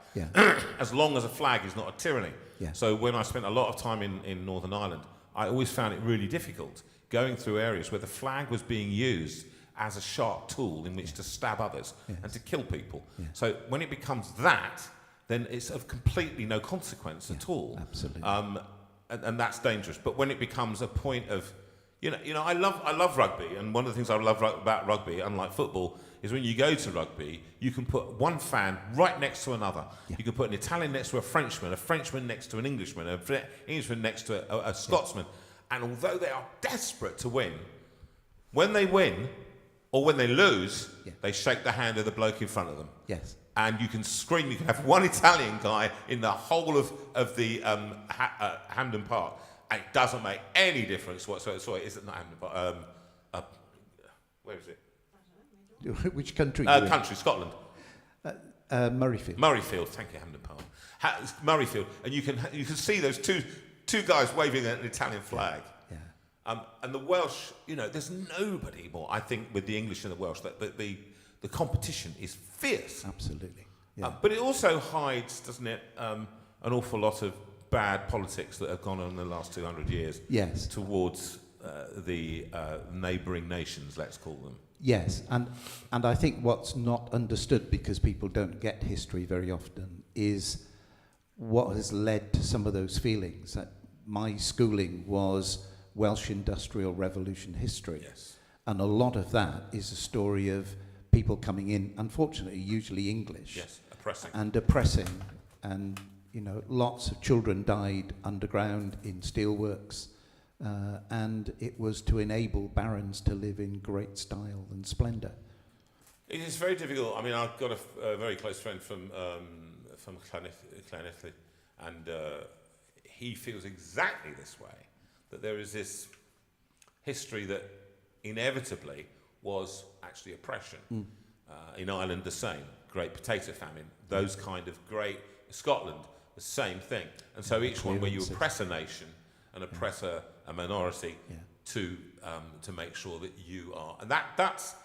as long as a flag is not a tyranny. Yeah. So when I spent a lot of time in Northern Ireland, I always found it really difficult going through areas where the flag was being used as a sharp tool in which to stab others and to kill people. Yeah. So when it becomes that, then it's of completely no consequence at all. Absolutely. And that's dangerous. But when it becomes a point of, I love rugby, and one of the things I love about rugby, unlike football, is when you go to rugby, you can put one fan right next to another. Yeah. You can put an Italian next to a Frenchman next to an Englishman, an Englishman next to a Scotsman. And although they are desperate to win, when they win or when they lose, they shake the hand of the bloke in front of them. Yes. And you can scream. You can have one Italian guy in the whole of the Hampden Park, and it doesn't make any difference whatsoever. Sorry, is it not Hampden Park? Where is it? Which country? Country, Scotland. Murrayfield. Murrayfield. Thank you, Hampden Park. Murrayfield, and you can see those two guys waving an Italian flag. Yeah. And the Welsh, there's nobody more. I think with the English and the Welsh that the competition is fierce. Absolutely. Yeah. But it also hides, doesn't it, an awful lot of bad politics that have gone on in the last 200 years. Yes. Towards the neighbouring nations, let's call them. Yes, and I think what's not understood, because people don't get history very often, is what has led to some of those feelings. That my schooling was Welsh Industrial Revolution history. Yes. And a lot of that is a story of people coming in, unfortunately, usually English. Yes, oppressing. And oppressing. And, you know, lots of children died underground in steelworks. And it was to enable barons to live in great style and splendour. It is very difficult. I mean, I've got a very close friend from Llanelli, and he feels exactly this way, that there is this history that inevitably was actually oppression. In Ireland, the same. Great potato famine, those kind of great... Scotland, the same thing. And so each one where you oppress a nation and oppress a minority to make sure that you are... And that's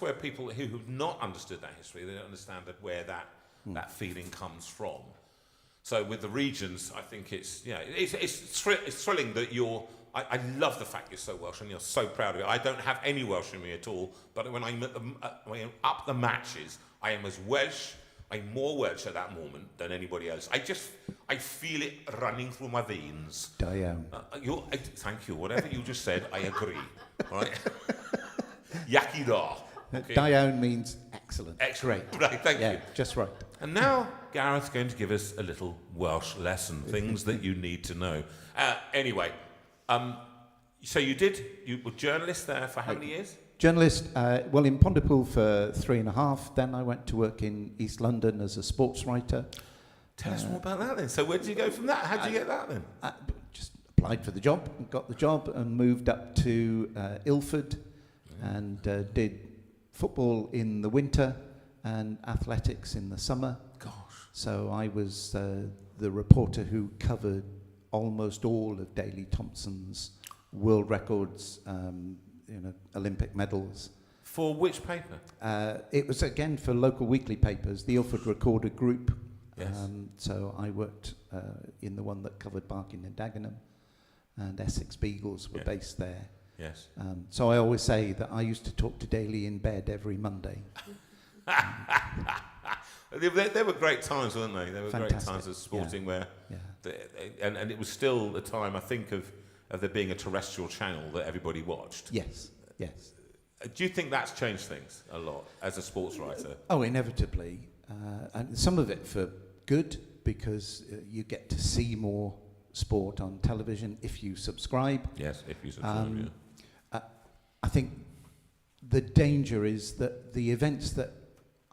where people who have not understood that history, they don't understand where that feeling comes from. So with the regions, I think it's thrilling that you're... I love the fact you're so Welsh and you're so proud of it. I don't have any Welsh in me at all, but when I'm up the matches, I am as Welsh, I'm more Welsh at that moment than anybody else. I feel it running through my veins. Diane. Thank you. Whatever you just said, I agree. All right? Yaki da. Okay. Diane means excellent. Excellent. Great. Right, thank you. Just right. And now Gareth's going to give us a little Welsh lesson, things that you need to know. Anyway, so you were journalist there for how many years? Journalist, well, in Pontypool for 3.5. Then I went to work in East London as a sports writer. Tell us more about that then. So where did you go from that? How did you get that then? Just applied for the job, got the job, and moved up to Ilford and did football in the winter and athletics in the summer. Gosh. So I was the reporter who covered almost all of Daley Thompson's world records, Olympic medals. For which paper? It was, again, for local weekly papers, the Ilford Recorder Group. Yes. So I worked in the one that covered Barking and Dagenham, and Essex Beagles were based there. Yes. So I always say that I used to talk to Daley in bed every Monday. They were great times, weren't they? They were Fantastic. great times of sporting where... Yeah. And it was still a time, I think, of there being a terrestrial channel that everybody watched. Yes. Do you think that's changed things a lot as a sports writer? Oh, inevitably. And some of it for good, because you get to see more sport on television if you subscribe. Yes, if you subscribe, I think the danger is that the events that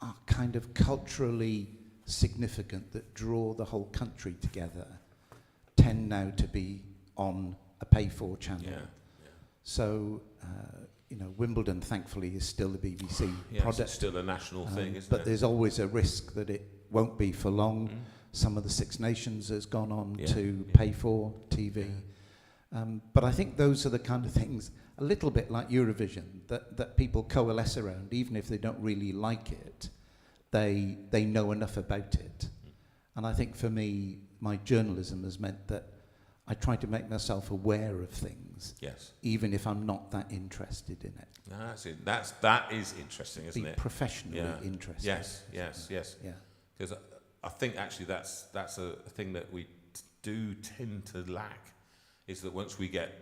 are kind of culturally significant, that draw the whole country together, tend now to be on a pay-for channel. Yeah. So, Wimbledon, thankfully, is still a BBC product. It's still a national thing, isn't but it? there's always a risk that it won't be for long. Some of the Six Nations has gone on to pay for TV. But I think those are the kind of things, a little bit like Eurovision, that people coalesce around, even if they don't really like it. They know enough about it. And I think for me, my journalism has meant that I try to make myself aware of things, even if I'm not that interested in it. That's it. That is interesting, isn't it? Be professionally interested. Yes. Yeah. Because I think actually that's a thing that we do tend to lack, is that once we get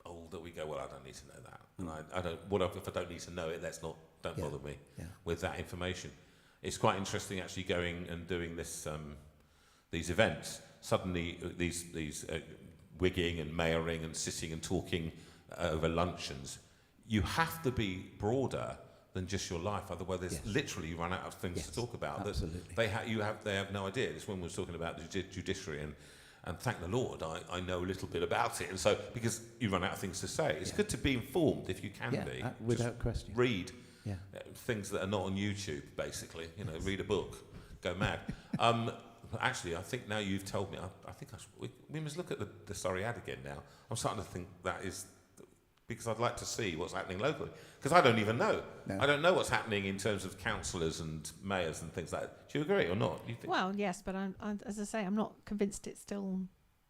older, we go, well, I don't need to know that, and I don't. If I don't need to know it, don't bother me with that information. It's quite interesting actually going and doing this these events. Suddenly these wigging and mayoring and sitting and talking over luncheons, you have to be broader than just your life, otherwise literally you run out of things to talk about. Absolutely. That they have no idea. This woman was talking about the judiciary, and thank the Lord I know a little bit about it, and so because you run out of things to say, it's good to be informed if you can be. Without question. Read things that are not on YouTube, basically. Read a book, go mad. Actually, I think now you've told me, I think we must look at the Surrey ad again now. I'm starting to think that is, because I'd like to see what's happening locally. Because I don't even know. No. I don't know what's happening in terms of councillors and mayors and things like that. Do you agree or not? Do you think? Well, yes, but I'm, as I say, I'm not convinced it's still...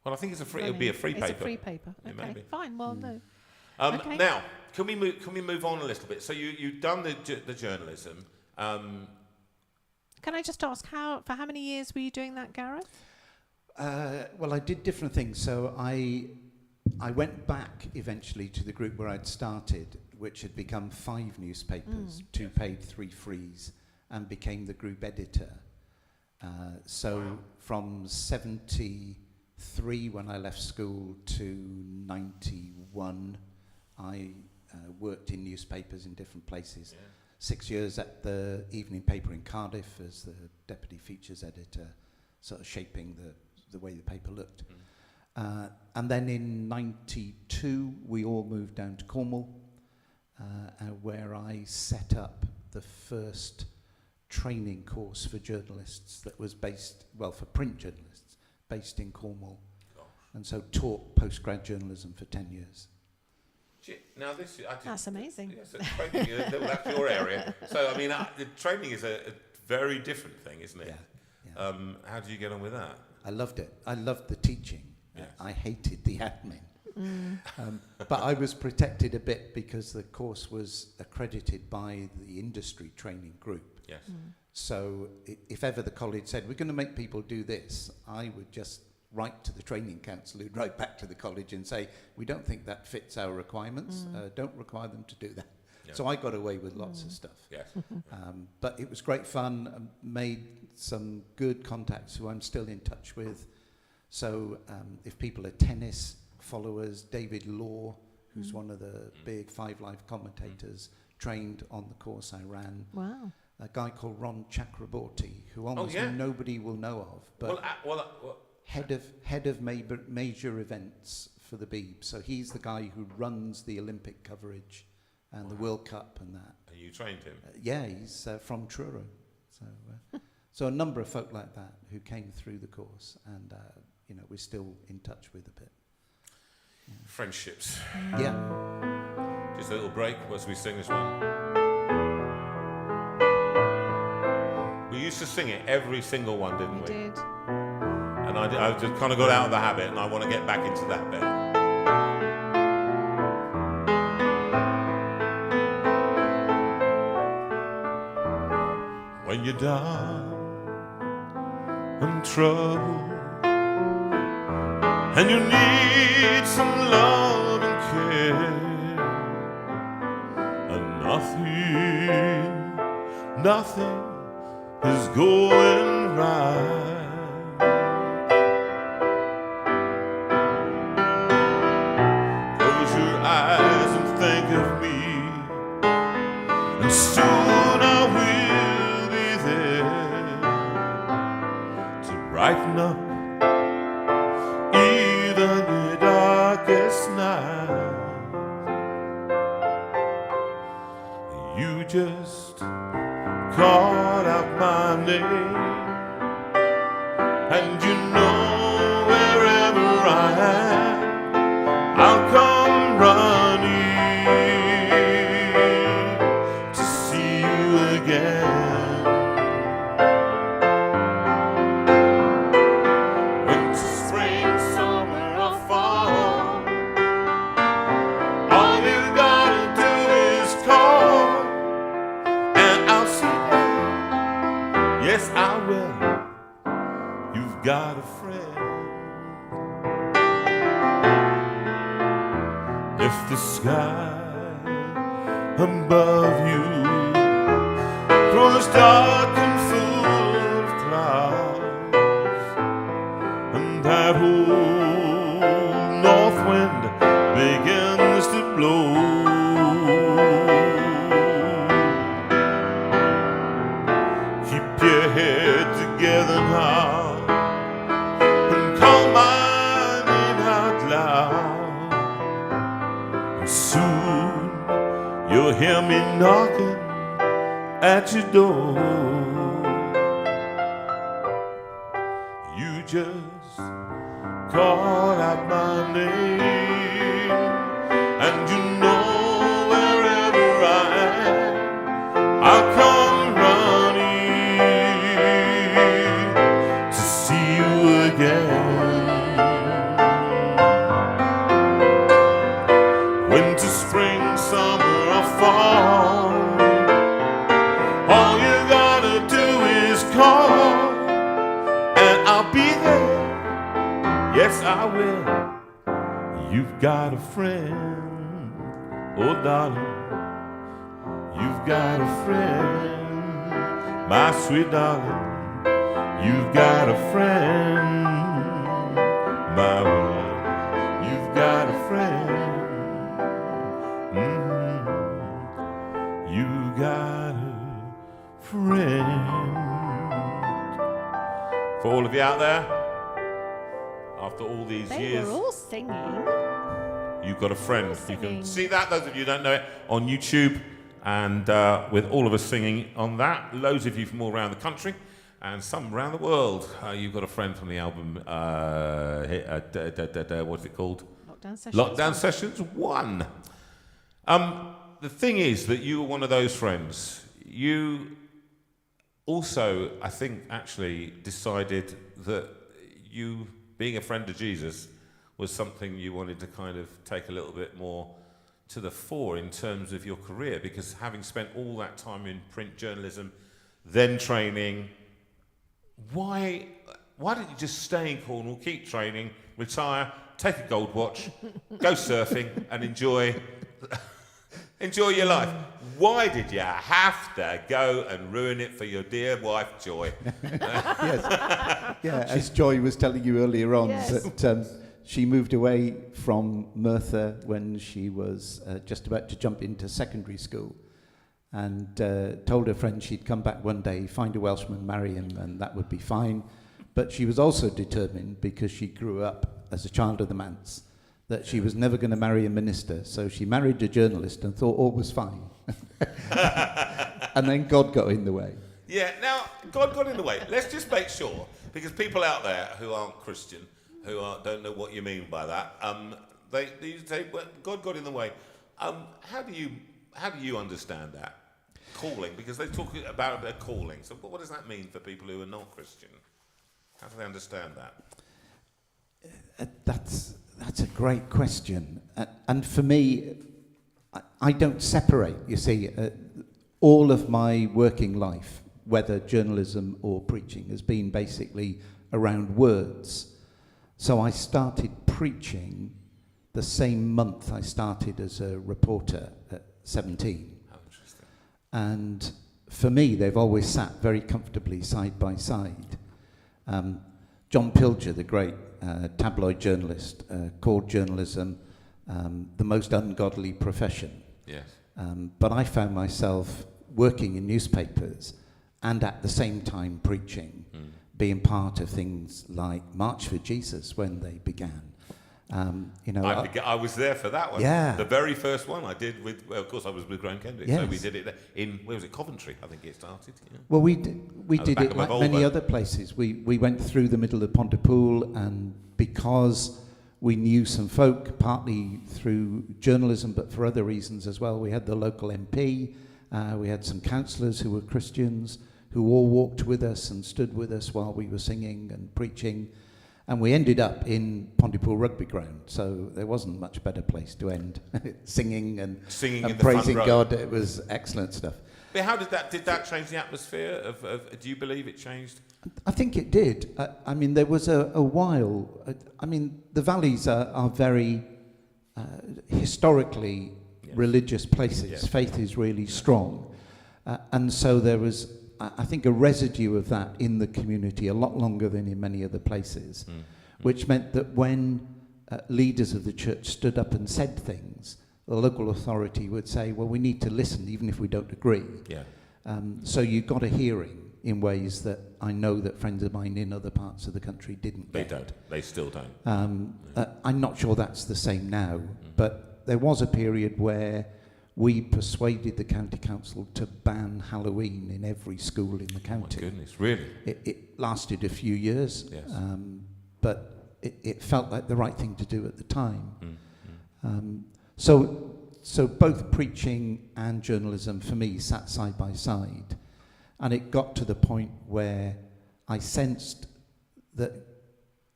Well, I think it'll be a free paper. It's a free paper. Okay, fine. Well, no. Okay. Now, can we move on a little bit? So you've done the journalism. Can I just ask for how many years were you doing that, Gareth? Well, I did different things. So I went back eventually to the group where I'd started, which had become 5 newspapers, 2 paid, 3 frees, and became the group editor. So from 73, when I left school, to 91, I worked in newspapers in different places. Yeah. 6 years at the evening paper in Cardiff as the deputy features editor, sort of shaping the way the paper looked. And then in 92, we all moved down to Cornwall, where I set up the first training course for journalists that was based, well, for print journalists, based in Cornwall. Gosh. And so taught postgrad journalism for 10 years. Now that's amazing. Yes, training, that's your area. So, I mean, the training is a very different thing, isn't it? Yeah. How did you get on with that? I loved it. I loved the teaching. Yes. I hated the admin. But I was protected a bit because the course was accredited by the industry training group. Yes. So if ever the college said, we're going to make people do this, I would just write to the training council, who'd write back to the college and say, we don't think that fits our requirements. Don't require them to do that. Yeah. So I got away with lots of stuff. Yes. But it was great fun. Made some good contacts who I'm still in touch with. So if people are tennis followers, David Law, who's one of the big 5 Live commentators, trained on the course I ran. Wow. A guy called Ron Chakraborty, who almost nobody will know of, but head of major events for the Beeb. So he's the guy who runs the Olympic coverage and the World Cup and that. And you trained him? Yeah, he's from Truro. So a number of folk like that who came through the course, and we're still in touch with a bit. Yeah. Friendships. Yeah. Just a little break as we sing this one. We used to sing it every single one, didn't we? We did. And I just kind of got out of the habit, and I want to get back into that bit. When you're down and trouble, and you need some love and care, and nothing is going right. Close your eyes and think of me, and soon I will be there to brighten up even the darkest night. You just called out my name, and you know wherever I am, I'll come running to see you again. Winter, spring, summer, or fall, all you gotta do is call, and I'll see you. Yes, I will. You've got a friend. If the sky above you grows dark and full of clouds, and that old north wind begins to blow, keep your head together now and call my name out loud. Soon you'll hear me knocking at your door. You just call out my name, and you know wherever I am, I'll come running to see you again. Winter, fall. All you gotta do is call, and I'll be there. Yes, I will. You've got a friend, oh darling. You've got a friend, my sweet darling. You've got a friend, my one. You've got a friend. You got a friend. For all of you out there, after all these years, They were all singing. you've got a friend. You Singing. can see that, those of you who don't know it, on YouTube, and with all of us singing on that, loads of you from all around the country, and some around the world. You've got a friend from the album, what's it called? Lockdown Sessions. Lockdown Sessions 1. The thing is that you were one of those friends. You also, I think, actually decided that you, being a friend of Jesus, was something you wanted to kind of take a little bit more to the fore in terms of your career, because having spent all that time in print journalism, then training, why didn't you just stay in Cornwall, keep training, retire, take a gold watch, go surfing, and enjoy your life? Why did you have to go and ruin it for your dear wife, Joy? Yes. Yeah, as Joy was telling you earlier on, Yes. that she moved away from Merthyr when she was just about to jump into secondary school, and told her friend she'd come back one day, find a Welshman, marry him, and that would be fine. But she was also determined, because she grew up as a child of the manse, that she was never going to marry a minister. So she married a journalist and thought all was fine. And then God got in the way. Yeah, now, God got in the way. Let's just make sure, because people out there who aren't Christian, don't know what you mean by that, they say, well, God got in the way. How do you understand that? Calling, because they talk about their calling. So what does that mean for people who are not Christian? How do they understand that? That's a great question. And for me, I don't separate, you see. All of my working life, whether journalism or preaching, has been basically around words. So I started preaching the same month I started as a reporter at 17. How interesting. And for me, they've always sat very comfortably side by side. John Pilger, the great tabloid journalist, called journalism the most ungodly profession. Yes. But I found myself working in newspapers and at the same time preaching, being part of things like March for Jesus when they began. I was there for that one. Yeah. The very first one I did with, well, of course I was with Graham Kendrick, so Yes. we did it in, where was it, Coventry, I think it started. Yeah. Well, we did back it of my like many Volvo. other places. We went through the middle of Pontypool, and because we knew some folk, partly through journalism, but for other reasons as well, we had the local MP, we had some councillors who were Christians, who all walked with us and stood with us while we were singing and preaching. And we ended up in Pontypool Rugby Ground, so there wasn't much better place to end singing and Singing in the praising front row. God. It was excellent stuff. But how did that change the atmosphere of do you believe it changed? I think it did. I mean, there was a while. I mean, the valleys are very historically religious places. Yes. Faith is really strong. And so there was, I think, a residue of that in the community a lot longer than in many other places, which meant that when leaders of the church stood up and said things, the local authority would say, well, we need to listen even if we don't agree. Yeah. So you got a hearing in ways that I know that friends of mine in other parts of the country didn't They get. don't. They still don't. I'm not sure that's the same now, but there was a period where we persuaded the county council to ban Halloween in every school in the Oh county. my goodness, really? It lasted a few years, Yes. but it felt like the right thing to do at the time. So both preaching and journalism for me sat side by side, and it got to the point where I sensed that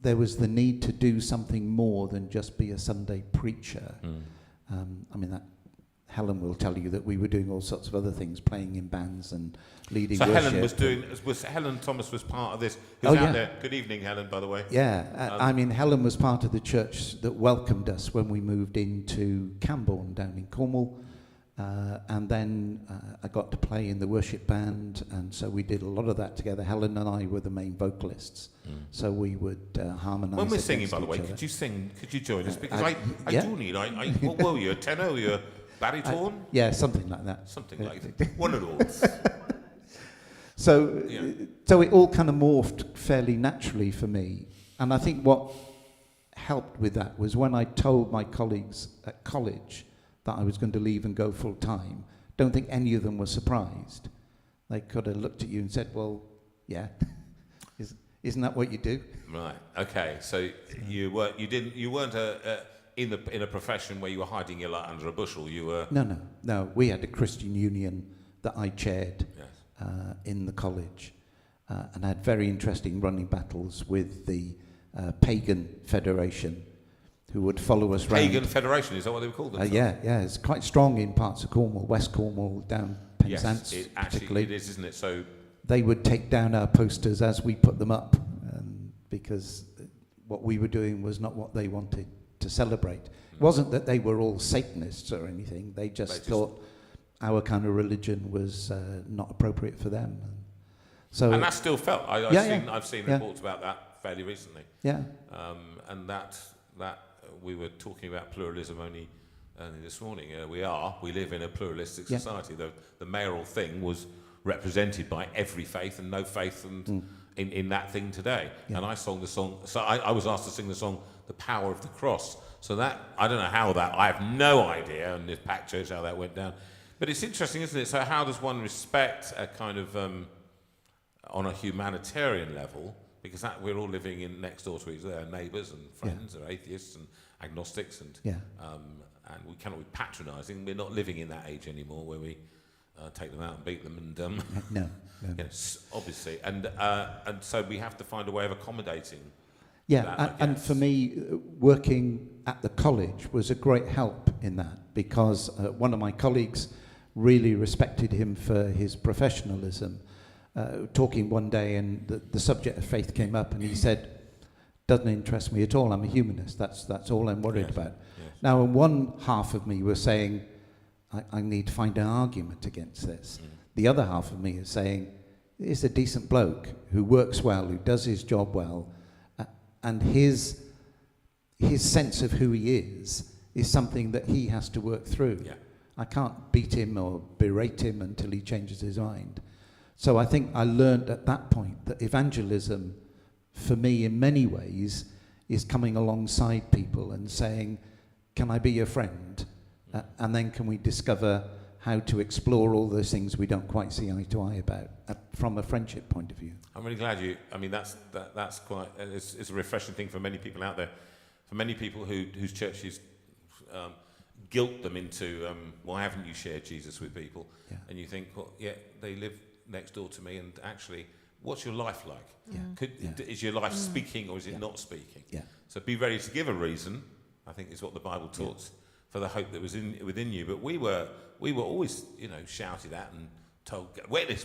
there was the need to do something more than just be a Sunday preacher. I mean, that Helen will tell you that we were doing all sorts of other things, playing in bands and leading So worship. Helen Thomas was part of this. Oh, Who's out yeah. there? Good evening, Helen, by the way. Yeah, I mean, Helen was part of the church that welcomed us when we moved into Camborne down in Cornwall. And then I got to play in the worship band, and so we did a lot of that together. Helen and I were the main vocalists, so we would harmonise. When we're singing, against by the each way, other. could you sing? Could you join us? Because yeah. I do need. What were you? A tenor? Were you a baritone? Yeah, something like that. Something like that. One of those. So, Yeah. so it all kind of morphed fairly naturally for me, and I think what helped with that was when I told my colleagues at college that I was going to leave and go full time. Don't think any of them were surprised. They could have looked at you and said, "Well, yeah, isn't that what you do?" Right. Okay. So you weren't in a profession where you were hiding your light under a bushel. You were. No. We had a Christian union that I chaired Yes. in the college, and had very interesting running battles with the pagan federation, who would follow us round. Pagan Federation, is that what they were called? Yeah, it's quite strong in parts of Cornwall, West Cornwall, down Penzance, Yes, particularly. it is, isn't it? So They would take down our posters as we put them up, because what we were doing was not what they wanted to celebrate. It wasn't that they were all Satanists or anything, they just thought our kind of religion was not appropriate for them. And that's still felt. I've seen reports about that fairly recently. Yeah. And that we were talking about pluralism only this morning. We live in a pluralistic society. The mayoral thing was represented by every faith and no faith in that thing today. Yeah. And I sang the song. So I was asked to sing the song "The Power of the Cross." So that I don't know how that. I have no idea in this packed church how that went down. But it's interesting, isn't it? So how does one respect a kind of on a humanitarian level? Because we're all living in next door to each other, our neighbours and friends, or atheists and agnostics, and we cannot be patronising. We're not living in that age anymore where we take them out and beat them, and no. Obviously, and so we have to find a way of accommodating. Yeah, that, and for me, working at the college was a great help in that, because one of my colleagues really respected him for his professionalism. Talking one day, and the subject of faith came up, and he said, "Doesn't interest me at all. I'm a humanist. That's all I'm worried about." Yes. Now, one half of me was saying, I need to find an argument against this. The other half of me is saying, he's a decent bloke who works well, who does his job well, and his sense of who he is something that he has to work through. Yeah. I can't beat him or berate him until he changes his mind. So I think I learned at that point that evangelism, for me, in many ways, is coming alongside people and saying, "Can I be your friend?" And then can we discover how to explore all those things we don't quite see eye to eye about from a friendship point of view. I'm really glad you. I mean, that's quite. It's a refreshing thing for many people out there. For many people whose churches guilt them into, why haven't you shared Jesus with people? Yeah. And you think, well, yeah, they live next door to me, and actually, what's your life like? Yeah. Is your life speaking or is it not speaking? Yeah. So be ready to give a reason, I think is what the Bible taught, for the hope that was within you. But we were always, shouted at and told, witness,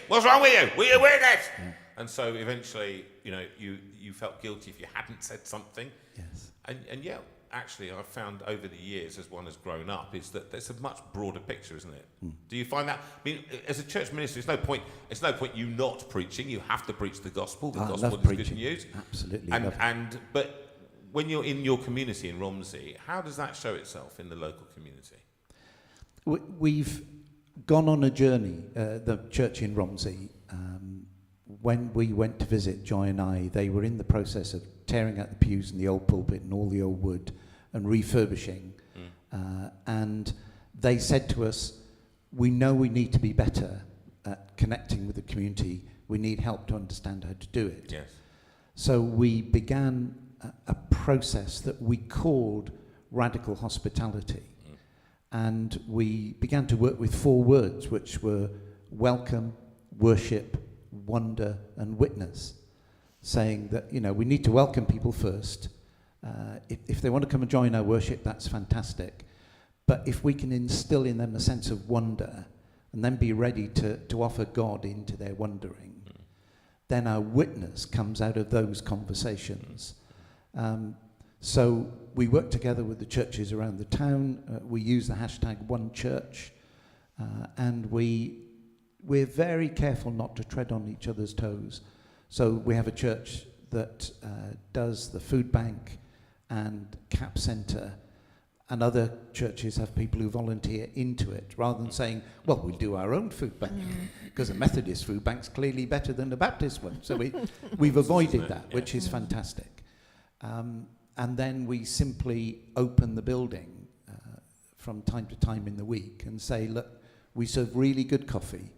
what's wrong with you? We're a witness. Yeah. And so eventually, you felt guilty if you hadn't said something. Yes. And yeah, actually, I've found over the years, as one has grown up, is that there's a much broader picture, isn't it? Do you find that? I mean, as a church minister, it's no point you not preaching. You have to preach the gospel. The gospel is good news. Absolutely. But when you're in your community in Romsey, how does that show itself in the local community? We've gone on a journey, the church in Romsey. When we went to visit, Joy and I, they were in the process of tearing out the pews and the old pulpit and all the old wood and refurbishing. And they said to us, we know we need to be better at connecting with the community. We need help to understand how to do it. Yes. So we began a process that we called radical hospitality. And we began to work with 4 words, which were welcome, worship, wonder, and witness, saying that, we need to welcome people first. If they want to come and join our worship, that's fantastic. But if we can instill in them a sense of wonder and then be ready to offer God into their wondering, then our witness comes out of those conversations. So we work together with the churches around the town. We use the hashtag #OneChurch, and we're very careful not to tread on each other's toes. So we have a church that does the food bank and CAP centre, and other churches have people who volunteer into it, rather than saying, well, we'll do our own food bank, because a Methodist food bank's clearly better than a Baptist one. So we've avoided that, which is fantastic. And then we simply open the building from time to time in the week and say, look, we serve really good coffee,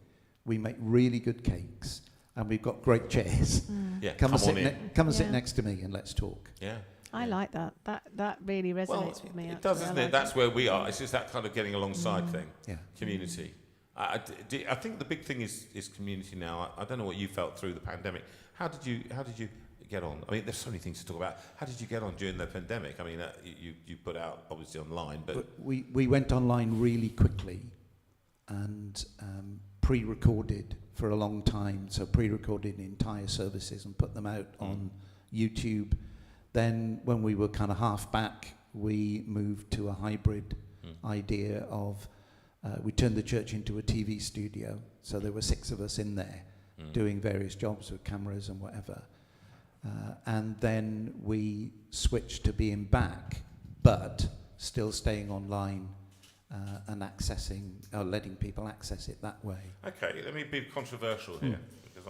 we make really good cakes, and we've got great chairs. Yeah, Come and sit Yeah. next to me and let's talk. Yeah. I like that. That really resonates with me. It actually. does, I isn't like it? That's where we are. It's just that kind of getting alongside thing. Yeah. Community. I think the big thing is community now. I don't know what you felt through the pandemic. How did you get on? I mean, there's so many things to talk about. How did you get on during the pandemic? I mean, you put out obviously online, but we went online really quickly and pre-recorded for a long time. So pre-recorded entire services and put them out on YouTube. Then when we were kind of half back, we moved to a hybrid idea of, we turned the church into a TV studio. So there were 6 of us in there doing various jobs with cameras and whatever. And then we switched to being back, but still staying online and accessing, or letting people access it that way. okay. Let me be controversial here because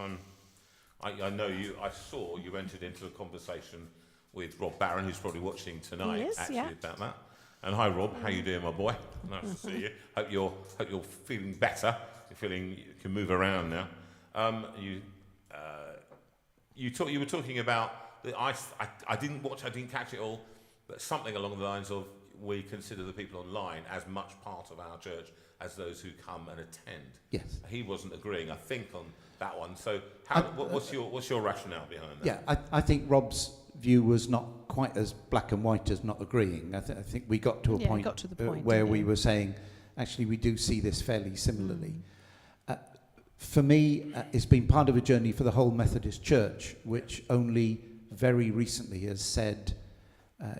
I know you. I saw you entered into a conversation with Rob Barron, who's probably watching tonight, He is, actually, yeah. about that. And hi, Rob. How you doing, my boy? Nice to see you. Hope you're feeling better. You're feeling you can move around now. You were talking about the I didn't watch. I didn't catch it all, but something along the lines of we consider the people online as much part of our church as those who come and attend. Yes. He wasn't agreeing, I think, on that one. So, what's your rationale behind that? Yeah, I think Rob's view was not quite as black and white as not agreeing. I think we got to a point, got to the point where didn't we you? were saying, actually, we do see this fairly similarly. For me, it's been part of a journey for the whole Methodist Church, which only very recently has said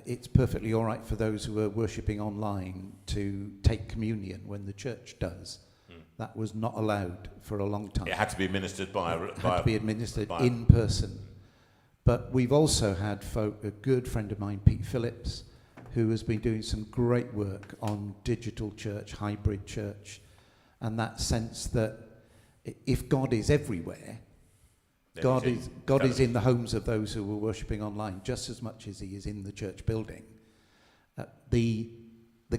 it's perfectly all right for those who are worshipping online to take communion when the church does. That was not allowed for a long time. It had to be administered by in person. But we've also had a good friend of mine, Pete Phillips, who has been doing some great work on digital church, hybrid church, and that sense that if God is everywhere, God is in the homes of those who were worshipping online just as much as he is in the church building. The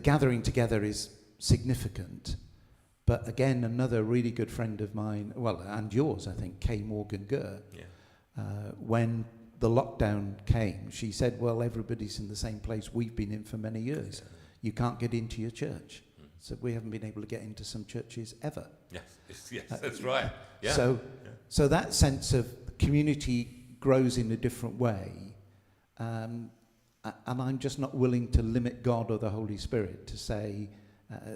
gathering together is significant, but again, another really good friend of mine, well, and yours, I think, Kay Morgan Gurr, when the lockdown came, she said, well, everybody's in the same place we've been in for many years. You can't get into your church. So we haven't been able to get into some churches ever. Yes, that's right. Yeah. So that sense of community grows in a different way, and I'm just not willing to limit God or the Holy Spirit to say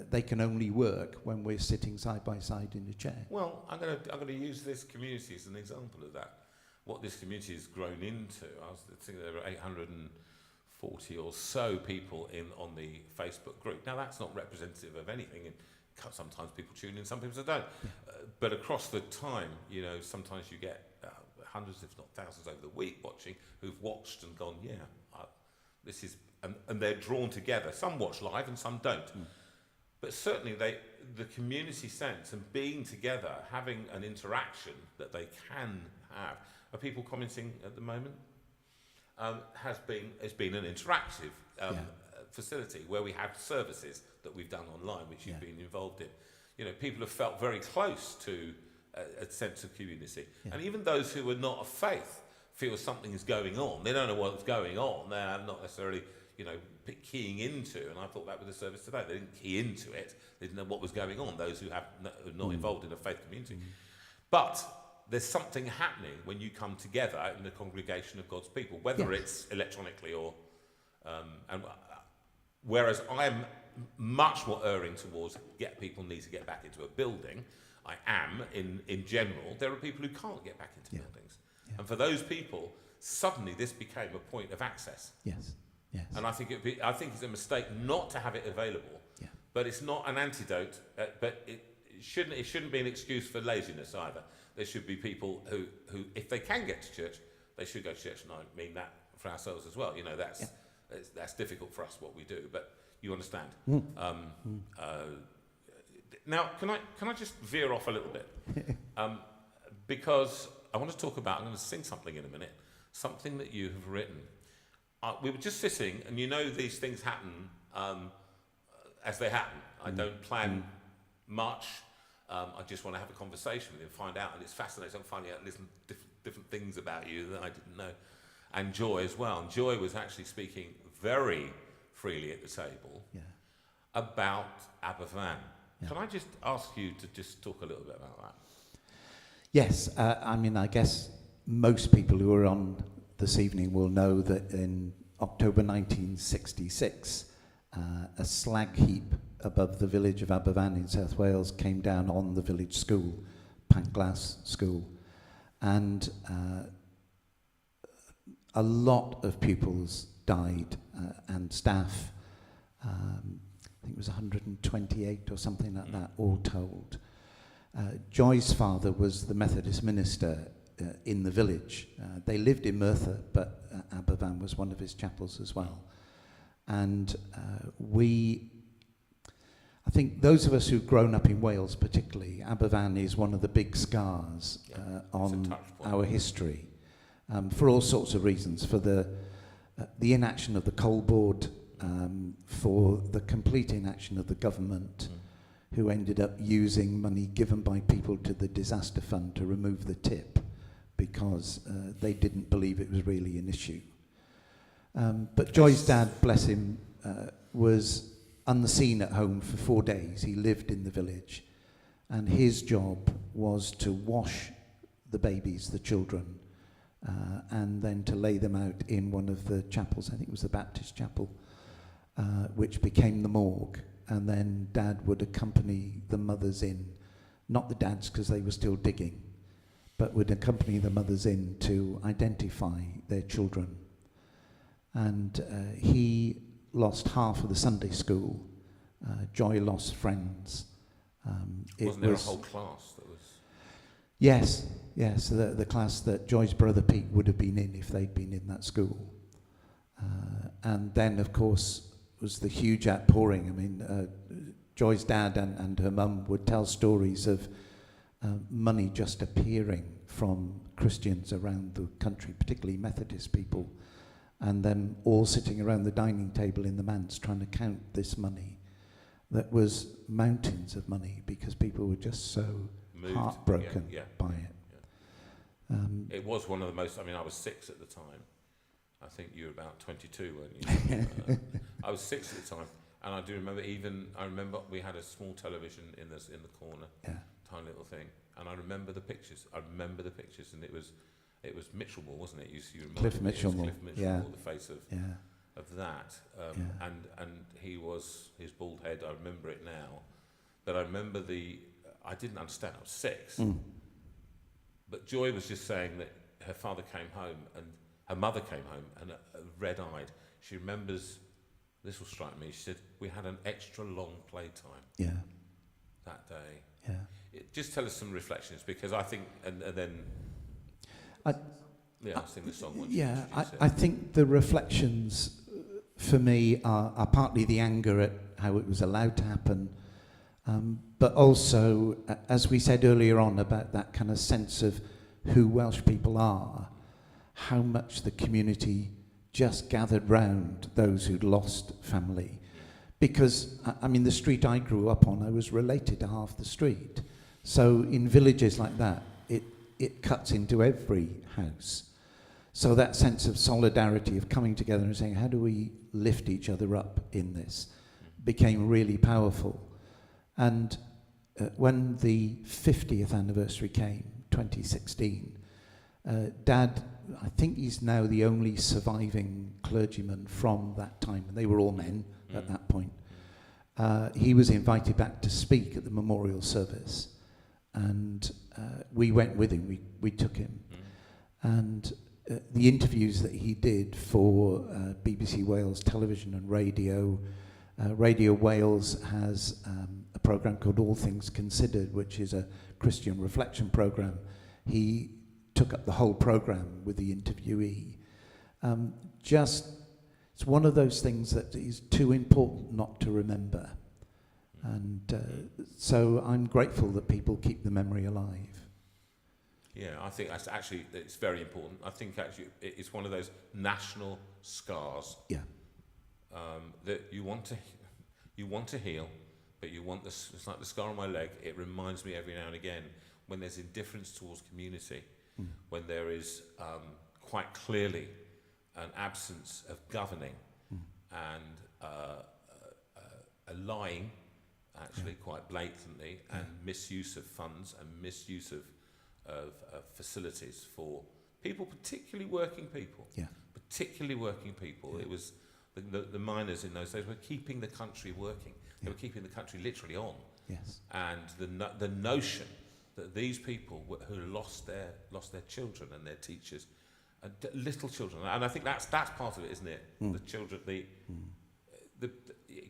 they can only work when we're sitting side by side in a chair. Well, I'm going to use this community as an example of that. What this community has grown into. I was thinking there were 840 or so people on the Facebook group. Now that's not representative of anything. Sometimes people tune in, some people don't. But across the time, sometimes you get hundreds, if not thousands, over the week watching who've watched and gone, this is, and they're drawn together. Some watch live and some don't. But certainly the community sense and being together, having an interaction that they can have. Are people commenting at the moment? Has been an interactive facility where we have services that we've done online, which you've been involved in. People have felt very close to a sense of community, and even those who are not of faith feel something is going on. They don't know what's going on. They're not necessarily, keying into. And I thought that with the service today, they didn't key into it. They didn't know what was going on. Those who are not involved in a faith community, but there's something happening when you come together in the congregation of God's people, whether it's electronically or... whereas I'm much more erring towards people need to get back into a building. I am, in general, there are people who can't get back into buildings. Yeah. And for those people, suddenly this became a point of access. Yes. Yes. And I think it's a mistake not to have it available. Yeah. But it's not an antidote. But it shouldn't be an excuse for laziness either. There should be people who, if they can get to church, they should go to church. And I mean that for ourselves as well. You know, that's difficult for us what we do, but you understand. Now, can I just veer off a little bit? Because I want to talk about, I'm going to sing something in a minute, something that you have written. We were just sitting, and you know these things happen as they happen. I don't plan much. I just want to have a conversation with you and find out, and it's fascinating. I'm finding out different things about you that I didn't know. And Joy as well. And Joy was actually speaking very freely at the table about Aberfan. Yeah. Can I just ask you to just talk a little bit about that? Yes, I mean, I guess most people who are on this evening will know that in October 1966, a slag heap above the village of Aberfan in South Wales came down on the village school, Pantglas School, and a lot of pupils died and staff. I think it was 128 or something like that, all told. Joy's father was the Methodist minister in the village. They lived in Merthyr, but Aberfan was one of his chapels as well. And I think those of us who've grown up in Wales particularly, Aberfan is one of the big scars on our history, for all sorts of reasons, for the inaction of the coal board, for the complete inaction of the government, who ended up using money given by people to the disaster fund to remove the tip because they didn't believe it was really an issue. But Joy's dad, bless him, was unseen at home for 4 days. He lived in the village, and his job was to wash the babies, the children, and then to lay them out in one of the chapels. I think it was the Baptist chapel, which became the morgue. And then Dad would accompany the mothers in, not the dads because they were still digging, but would accompany the mothers in to identify their children. And he lost half of the Sunday school. Joy lost friends. Wasn't there a whole class that was... Yes, the class that Joy's brother Pete would have been in if they'd been in that school. And then, of course, was the huge outpouring. I mean, Joy's dad and her mum would tell stories of money just appearing from Christians around the country, particularly Methodist people, and them all sitting around the dining table in the manse trying to count this money. That was mountains of money because people were just so heartbroken by it. Yeah. It was one of the most, I mean, I was 6 at the time. I think you were about 22, weren't you? I was 6 at the time, and I do remember we had a small television in the corner, tiny little thing, and I remember the pictures. And it was Mitchellmore, wasn't it? You Cliff Mitchellmore, the face of that, and his bald head. I remember it now, but I remember I didn't understand. I was 6, but Joy was just saying that her father came home and her mother came home and red-eyed. She remembers, this will strike me, she said, we had an extra long playtime that day. Yeah. Just tell us some reflections, because I think, and then... I'll sing the song. I think the reflections for me are partly the anger at how it was allowed to happen, but also, as we said earlier on, about that kind of sense of who Welsh people are, how much the community just gathered round those who'd lost family. Because, I mean, the street I grew up on, I was related to half the street. So in villages like that, it cuts into every house. So that sense of solidarity, of coming together and saying, how do we lift each other up in this, became really powerful. And when the 50th anniversary came, 2016, Dad, I think he's now the only surviving clergyman from that time, and they were all men at that point, he was invited back to speak at the memorial service, and we went with him. We took him, and the interviews that he did for BBC Wales Television and Radio. Radio Wales has a programme called All Things Considered, which is a Christian reflection programme. He took up the whole programme with the interviewee. It's one of those things that is too important not to remember. And so I'm grateful that people keep the memory alive. Yeah, I think it's very important. I think actually it's one of those national scars. Yeah. That you want to heal, but you want this. It's like the scar on my leg. It reminds me every now and again when there's indifference towards community, when there is quite clearly an absence of governing and a lying, actually quite blatantly, and misuse of funds and misuse of facilities for people, particularly working people. Yeah. Particularly working people. Yeah. It was the miners in those days were keeping the country working. They were keeping the country literally on. Yes. And the notion that these people who lost their children and their teachers, little children, and I think that's part of it, isn't it? The children, it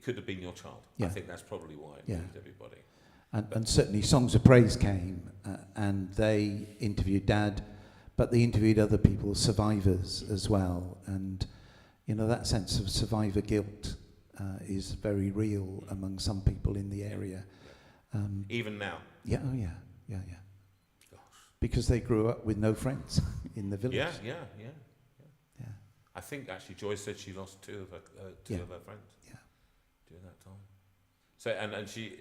could have been your child. Yeah. I think that's probably why it moved everybody. And certainly Songs of Praise came and they interviewed Dad, but they interviewed other people, survivors as well. And that sense of survivor guilt is very real among some people in the area. Even now? Yeah, oh yeah. Gosh. Because they grew up with no friends in the village. Yeah. I think actually Joy said she lost two of her friends during that time. So and she,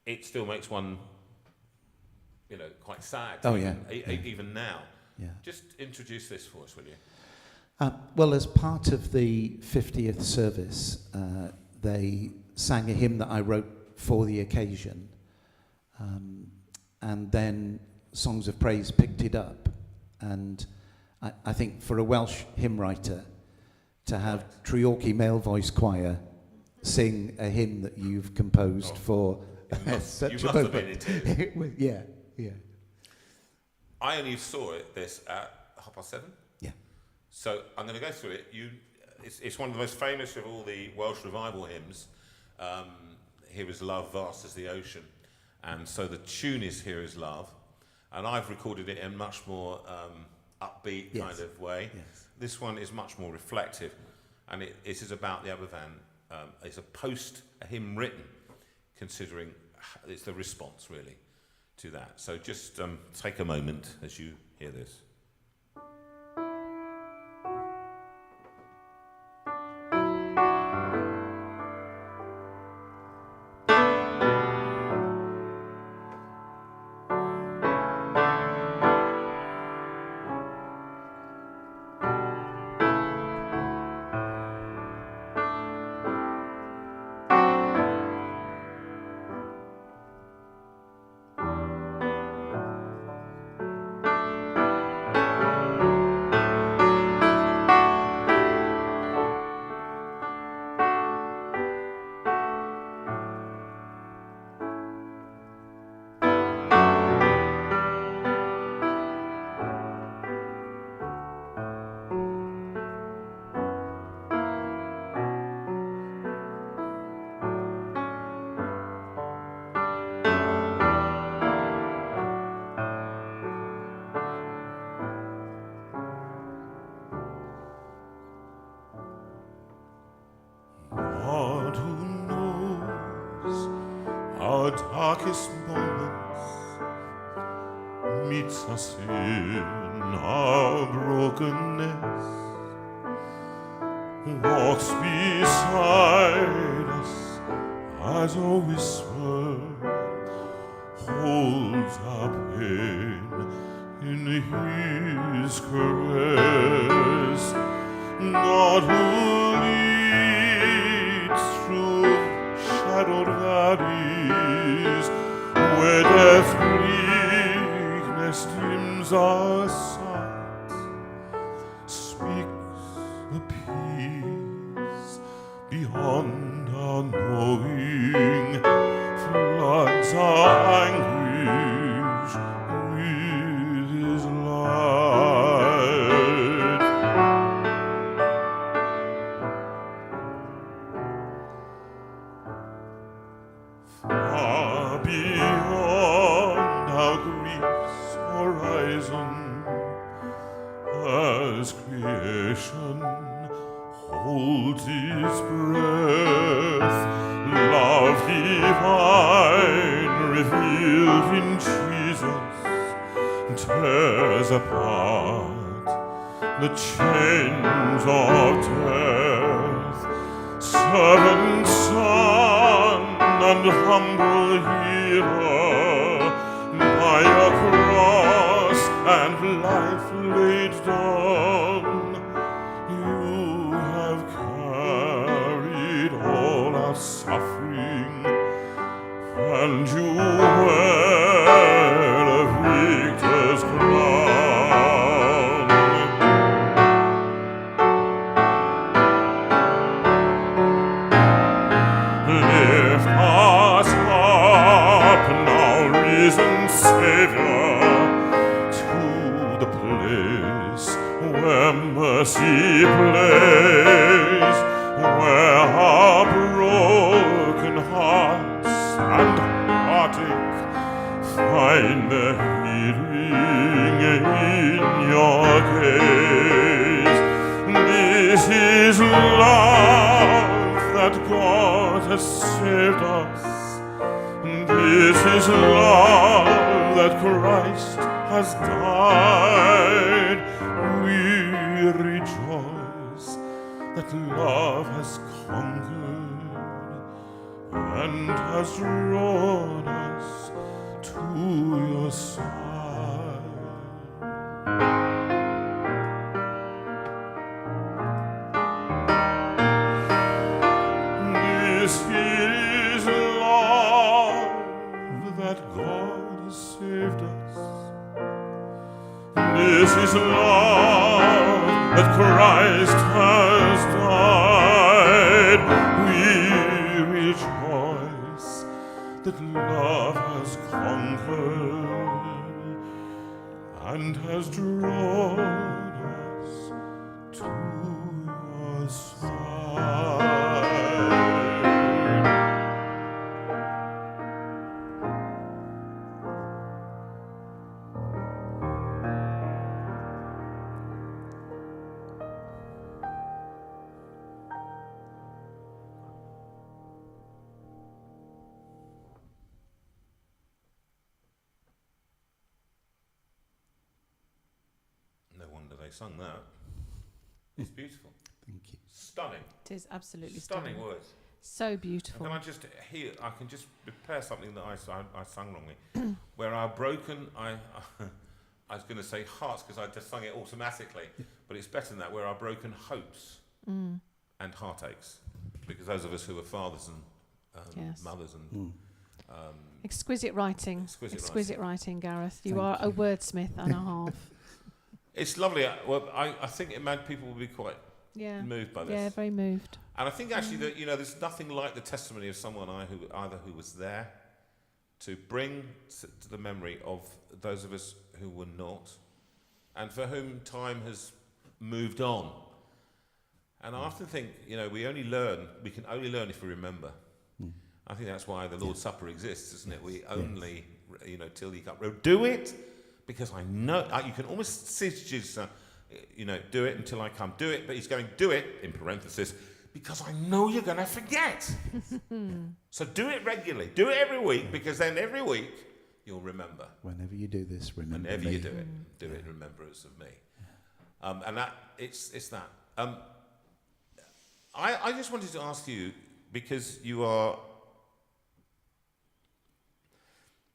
it still makes one, quite sad. Oh even now. Yeah. Just introduce this for us, will you? Well, as part of the 50th service, they sang a hymn that I wrote for the occasion, and then Songs of Praise picked it up. And I think for a Welsh hymn writer to have Treorchy Male Voice Choir sing a hymn that you've composed for such you a must have been into it. Yeah. I only saw this at 7:30. Yeah. So I'm going to go through it. It's one of the most famous of all the Welsh revival hymns. Here is love, vast as the ocean. And so the tune is Here is Love. And I've recorded it in much more upbeat kind of way. Yes. This one is much more reflective. And it is about the Aberfan. It's a hymn written, considering it's the response, really, to that. So just take a moment as you hear this. Darkest moments meets us in our brokenness, walks beside us as a whisper, holds our pain in his caress. God who leads through shadowed valleys where death bleakness dims our sight, speaks the peace beyond our knowing. Far beyond our grief's horizon, as creation holds its breath, love divine revealed in Jesus tears apart the chains of death. Servant, son, and humble hero, by your cross and life laid down, you have carried all our suffering, and you wear a victor's crown. Lift us up now, risen Savior, to the place where mercy plays, where our broken hearts and heartache find their healing in your gaze. This is love that God has saved us. This is love that Christ has died. We rejoice that love has conquered and has drawn us to your side. This is love that God has saved us. This is love that Christ has died. We rejoice that love has conquered and has drawn us to your side. No wonder they sung that. It's beautiful. Thank you. Stunning. It is absolutely Stunning stunning. words. So beautiful. And can I just hear? I can just repair something that I sung wrongly. Where our broken, I was going to say hearts because I just sung it automatically, but it's better than that. Where our broken hopes and heartaches, because those of us who are fathers and Yes. mothers and Exquisite writing. Exquisite writing, Gareth. You Thank are a wordsmith and a half. it's lovely. Well, I think it made people will be quite Yeah. moved by this. Yeah, very moved. And I think actually that there's nothing like the testimony of someone who was there to bring to the memory of those of us who were not, and for whom time has moved on. And I often think we can only learn if we remember. I think that's why the Lord's Supper exists, isn't it? We only till you come. Do it because I know you can almost see Jesus. Do it until I come. Do it, but he's going do it in parenthesis. Because I know you're going to forget. So do it regularly. Do it every week, because then every week you'll remember. Whenever you do this, remember Whenever me. you do it, do it in remembrance of me. And that it's that. I just wanted to ask you, because you are,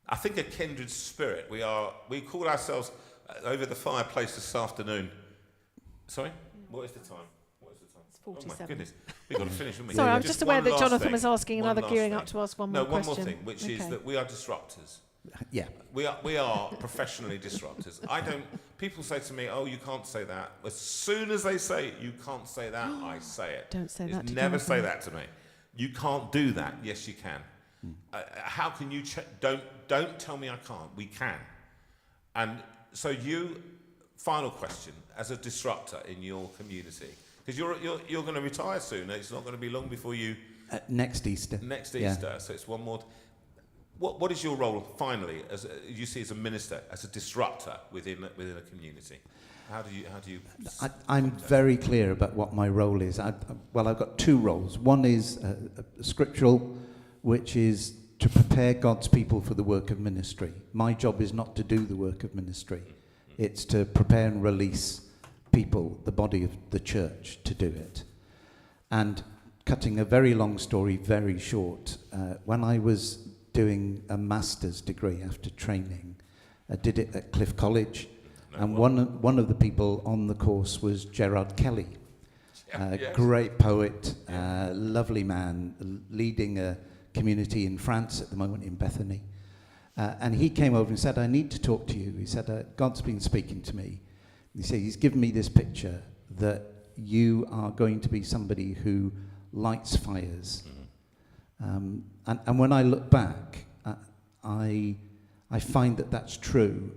I think, a kindred spirit. We call ourselves over the fireplace this afternoon. Sorry? What is the time? 47. Oh my goodness, we've got to finish, haven't we? Sorry, I'm just aware one that last Jonathan thing. was asking One another last gearing thing. up to ask one No, more one question. more thing, which is Okay. that we are disruptors. Yeah. We are professionally disruptors. People say to me, oh, you can't say that. As soon as they say, you can't say that, I say it. Don't say that to Never Jonathan. say that to me. You can't do that. Yes, you can. How can you don't tell me I can't. We can. And so final question, as a disruptor in your community, because you're going to retire soon. It's not going to be long before you... Next Easter. Next Yeah. Easter, so it's one more... what is your role finally, as you see as a minister, as a disruptor within a community? How do you? I'm very clear about what my role is. I've got two roles. One is scriptural, which is to prepare God's people for the work of ministry. My job is not to do the work of ministry. It's to prepare and release people, the body of the church, to do it. And cutting a very long story very short, when I was doing a master's degree after training, I did it at Cliff College. And one of the people on the course was Gerard Kelly, Yes. great poet, lovely man, leading a community in France at the moment in Bethany. And he came over and said, I need to talk to you. He said, God's been speaking to me. He said, he's given me this picture that you are going to be somebody who lights fires. And when I look back, I find that that's true.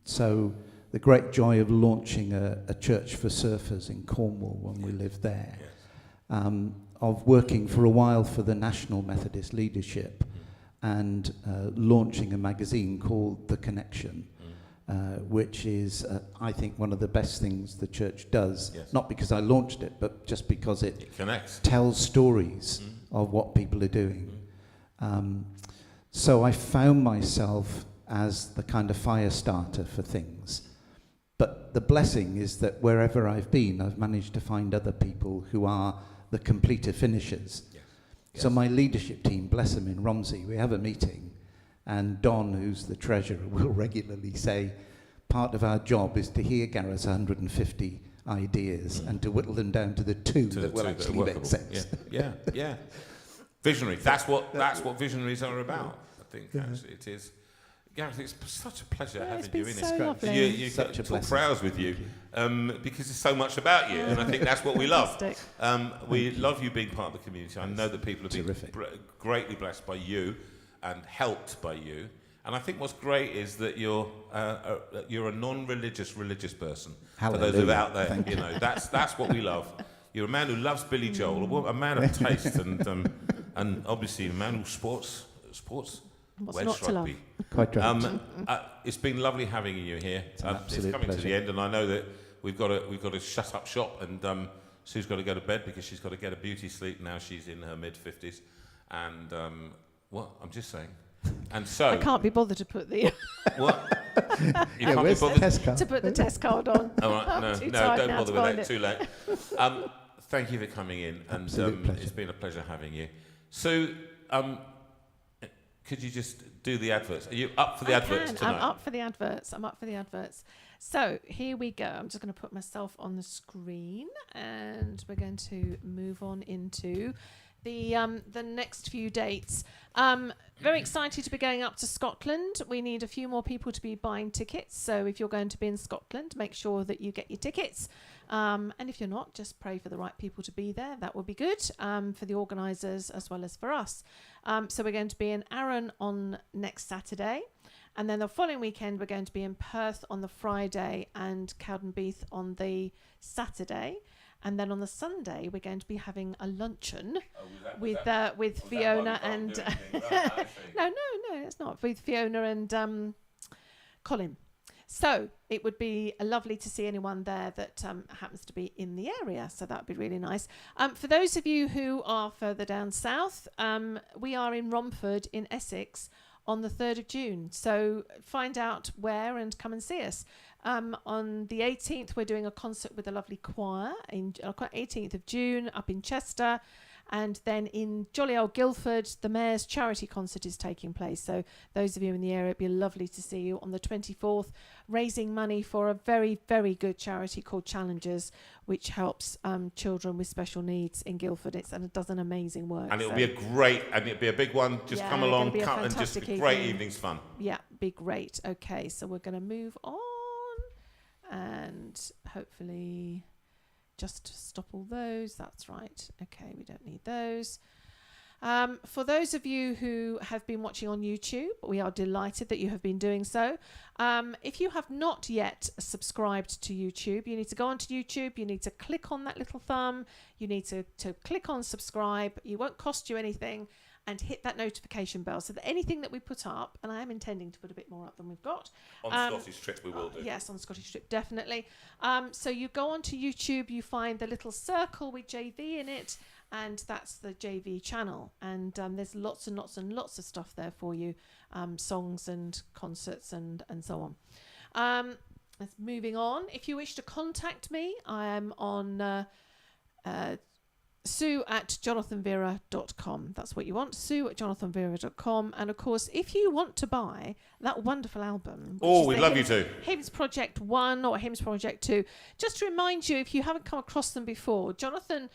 So the great joy of launching a church for surfers in Cornwall when we lived there, of working for a while for the National Methodist Leadership and launching a magazine called The Connection, which is, I think, one of the best things the church does, not because I launched it, but just because it connects, tells stories of what people are doing. So I found myself as the kind of fire starter for things. But the blessing is that wherever I've been, I've managed to find other people who are the completer finishers. So my leadership team, bless them, in Romsey, we have a meeting, and Don, who's the treasurer, will regularly say, part of our job is to hear Gareth's 150 ideas and to whittle them down to the two that will actually make sense. Yeah. Visionary. That's what visionaries are about. I think actually it is. Gareth, it's such a pleasure having you in so this. lovely. You Such get a to talk blessing. for hours with you because there's so much about you, and I think that's what we love. We love you being part of the community. I know that people have been greatly blessed by you and helped by you. And I think what's great is that you're a non-religious religious person. Hallelujah. For those who are out there, you know, that's what we love. You're a man who loves Billy Joel, a man of taste, and obviously a man who sports. What's Welsh not to love? rugby. Quite right. It's been lovely having you here. It's an It's absolute coming to pleasure. the end, and I know that we've got to shut up shop, and Sue's got to go to bed because she's got to get a beauty sleep now. She's in her mid-50s, and I'm just saying. And so I can't be bothered to put the what? You can't be where's the bothered. test card? to put the test card on. All right, I'm no, too don't tired now bother to with find that. it. Too late. Thank you for coming in, and Absolute pleasure. it's been a pleasure having you. So, could you just do the adverts? Are you up for the adverts tonight? I'm up for the adverts. So here we go. I'm just going to put myself on the screen, and we're going to move on into the next few dates. Very excited to be going up to Scotland. We need a few more people to be buying tickets. So if you're going to be in Scotland, make sure that you get your tickets. And if you're not, just pray for the right people to be there. That would be good for the organisers as well as for us. So we're going to be in Arran on next Saturday. And then the following weekend, we're going to be in Perth on the Friday and Cowdenbeath on the Saturday. And then on the Sunday, we're going to be having a luncheon with Fiona and no, it's not, with Fiona and Colin. So it would be lovely to see anyone there that happens to be in the area. So that would be really nice. For those of you who are further down south, we are in Romford in Essex on the 3rd of June. So find out where and come and see us. On the 18th, we're doing a concert with a lovely choir in 18th of June up in Chester. And then in jolly old Guildford, the Mayor's charity concert is taking place. So those of you in the area, it'd be lovely to see you on the 24th, raising money for a very, very good charity called Challengers, which helps children with special needs in Guildford. And it does an amazing work. And it'll be a big one. Just come along, come and just a great evening's fun. Yeah, be great. Okay, so we're going to move on and hopefully just stop all those. That's right. Okay, we don't need those. For those of you who have been watching on YouTube, we are delighted that you have been doing so. If you have not yet subscribed to YouTube, you need to go onto YouTube. You need to click on that little thumb. You need to click on subscribe. It won't cost you anything. and hit that notification bell so that anything that we put up, and I am intending to put a bit more up than we've got. On Scottish Trip we will do. Yes, on Scottish Trip, definitely. So you go onto YouTube, you find the little circle with JV in it, and that's the JV channel. And there's lots and lots and lots of stuff there for you, songs and concerts and so on. Moving on, if you wish to contact me, I am on sue@jonathanveira.com. That's what you want, sue@jonathanveira.com. And of course, if you want to buy that wonderful album, we'd love you to. Hymns Project 1 or Hymns Project 2, just to remind you, if you haven't come across them before, Jonathan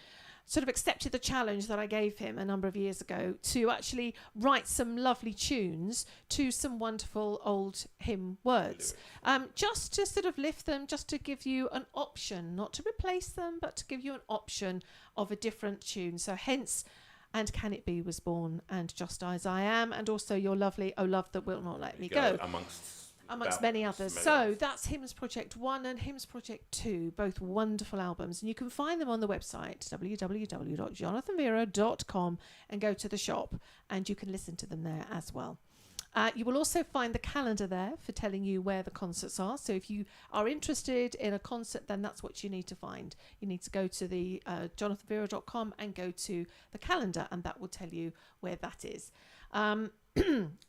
sort of accepted the challenge that I gave him a number of years ago to actually write some lovely tunes to some wonderful old hymn words, just to sort of lift them, just to give you an option, not to replace them, but to give you an option of a different tune. So hence And Can It Be was born, and Just As I Am, and also your lovely Oh Love That Will Not Let Me Go. Amongst many others. So that's Hymns Project 1 and Hymns Project 2, both wonderful albums. And you can find them on the website, www.jonathanveira.com, and go to the shop, and you can listen to them there as well. You will also find the calendar there for telling you where the concerts are. So if you are interested in a concert, then that's what you need to find. You need to go to the jonathanveira.com and go to the calendar, and that will tell you where that is.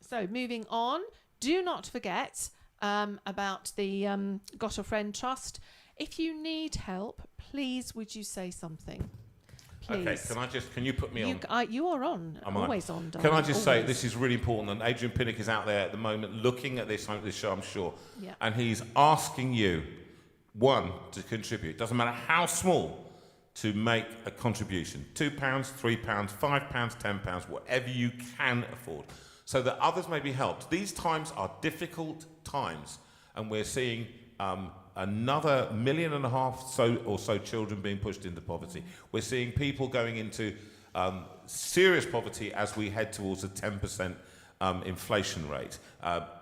So moving on. Do not forget about the Got a Friend Trust. If you need help, please would you say something? Please. Okay, can you put me on? You are on. I'm always on. Can I just say, this is really important, and Adrian Pinnock is out there at the moment looking at this show, I'm sure, and he's asking you, one, to contribute. Doesn't matter how small, to make a contribution. £2, £3, £5, £10, whatever you can afford, so that others may be helped. These times are difficult times, and we're seeing another 1.5 million or so children being pushed into poverty. We're seeing people going into serious poverty as we head towards a 10% inflation rate.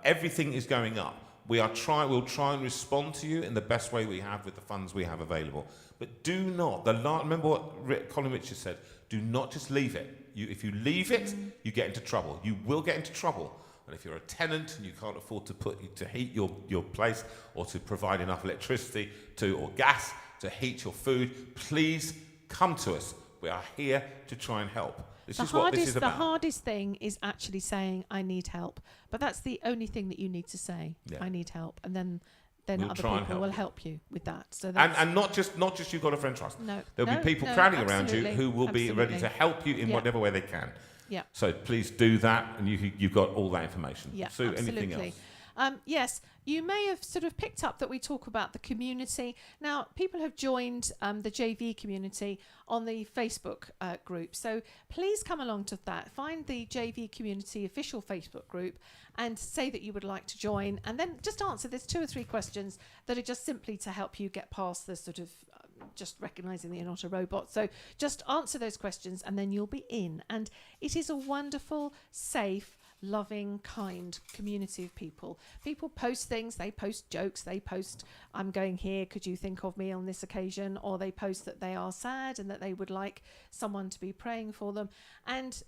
Everything is going up. We'll try and respond to you in the best way we have with the funds we have available. But do not, remember what Colin Richards said, do not just leave it. If you leave it, you get into trouble. You will get into trouble. And if you're a tenant and you can't afford to heat your place, or to provide enough electricity or gas to heat your food, please come to us. We are here to try and help. This is what this is about. The hardest thing is actually saying, I need help. But that's the only thing that you need to say. Yeah. I need help. And then we'll other people will help you with that. So and not just You've Got a Friend Trust. There'll be people crowding around you who will be ready to help you in whatever way they can. Yeah. So please do that, and you've got all that information. Yeah, so anything else? Yes, you may have sort of picked up that we talk about the community. Now, people have joined the JV community on the Facebook group. So please come along to that. Find the JV community official Facebook group and say that you would like to join. And then just answer. There's 2 or 3 questions that are just simply to help you get past the sort of just recognising that you're not a robot. So just answer those questions and then you'll be in. And it is a wonderful, safe, loving, kind community of people. People post things, they post jokes, they post, I'm going here, could you think of me on this occasion? Or they post that they are sad and that they would like someone to be praying for them. And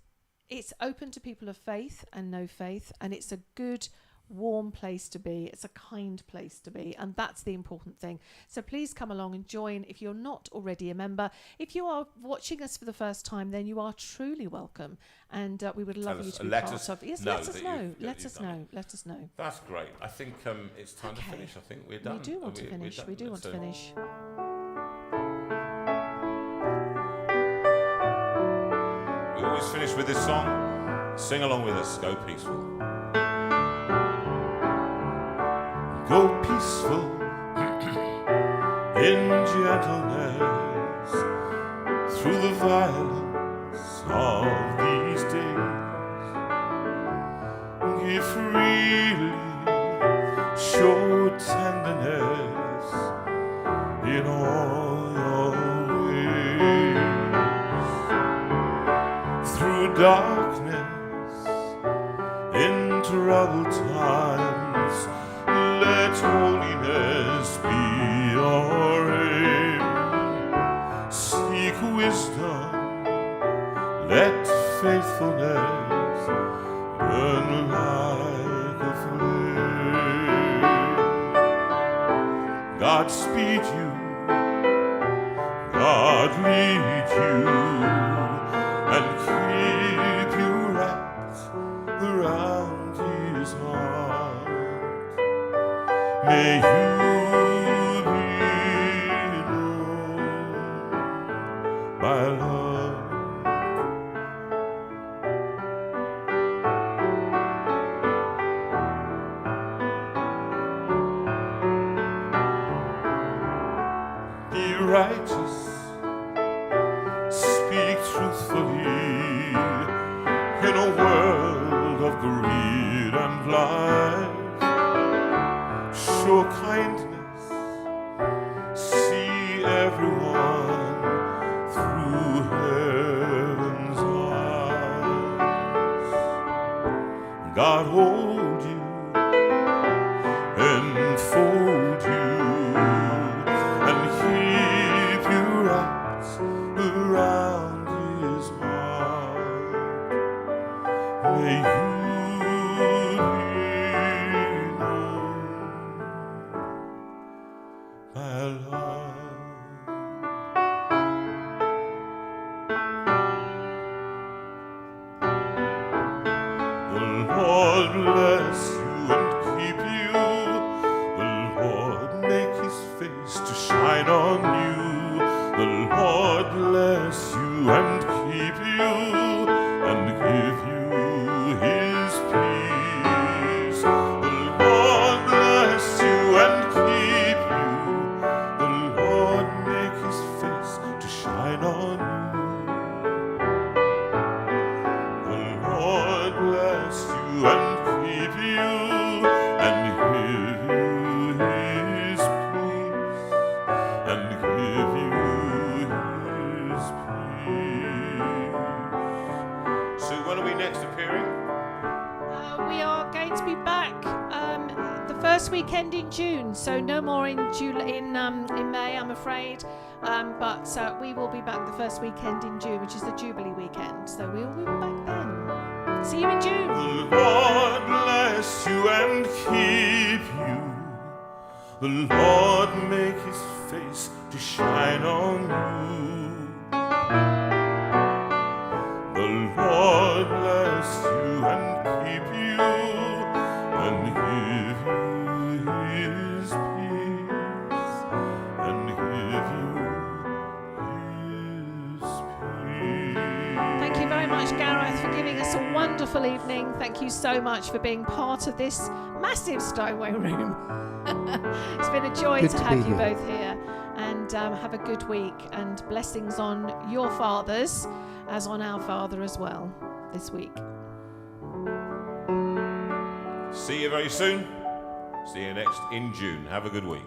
it's open to people of faith and no faith, and it's a good, warm place to be. It's a kind place to be, and that's the important thing. So please come along and join if you're not already a member. If you are watching us for the first time, then you are truly welcome, and we would love you to be part of. Yes, let us know. Let us know. Let us know. That's great. I think it's time to finish. I think we're done. We do want to finish. We do want to finish. We always finish with this song. Sing along with us. Go peaceful. Go peaceful in gentleness through the violence of these days. Give freely, show tenderness in all your ways. Through darkness, in troubled times, let holiness be your aim. Seek wisdom, let faithfulness burn like a flame. God speed you, God lead you, and keep you wrapped around His heart. May you be known by love. Be righteous, speak truthfully in a world of greed and lies. Show kindness, see everyone through heaven's eyes. God hold you, enfold you, and keep you wrapped around His heart. May you be known by love. The Lord bless you and keep you. The Lord make His face to shine on you. The Lord bless you and keep you, and give you His peace. The Lord bless you and keep you. The Lord make His face to shine on you. The Lord bless you and keep you, and give you His peace, and give you His peace. So when are we next appearing? We are going to be back the first weekend in June, so no more in May, I'm afraid. But we will be back the first weekend in June, which is the Jubilee weekend. So we will be back then. See you in June. The Lord bless you and keep you. The Lord make His face to shine on you. The Lord bless you and keep you, and give you His peace, and give you His peace. Thank you very much, Gareth, for giving us a wonderful evening. Thank you so much for being part of this massive Steinway Room. It's been a joy Good to to have be you here. both here, and have a good week, and blessings on your fathers as on our Father as well this week. See you very soon. See you next in June. Have a good week.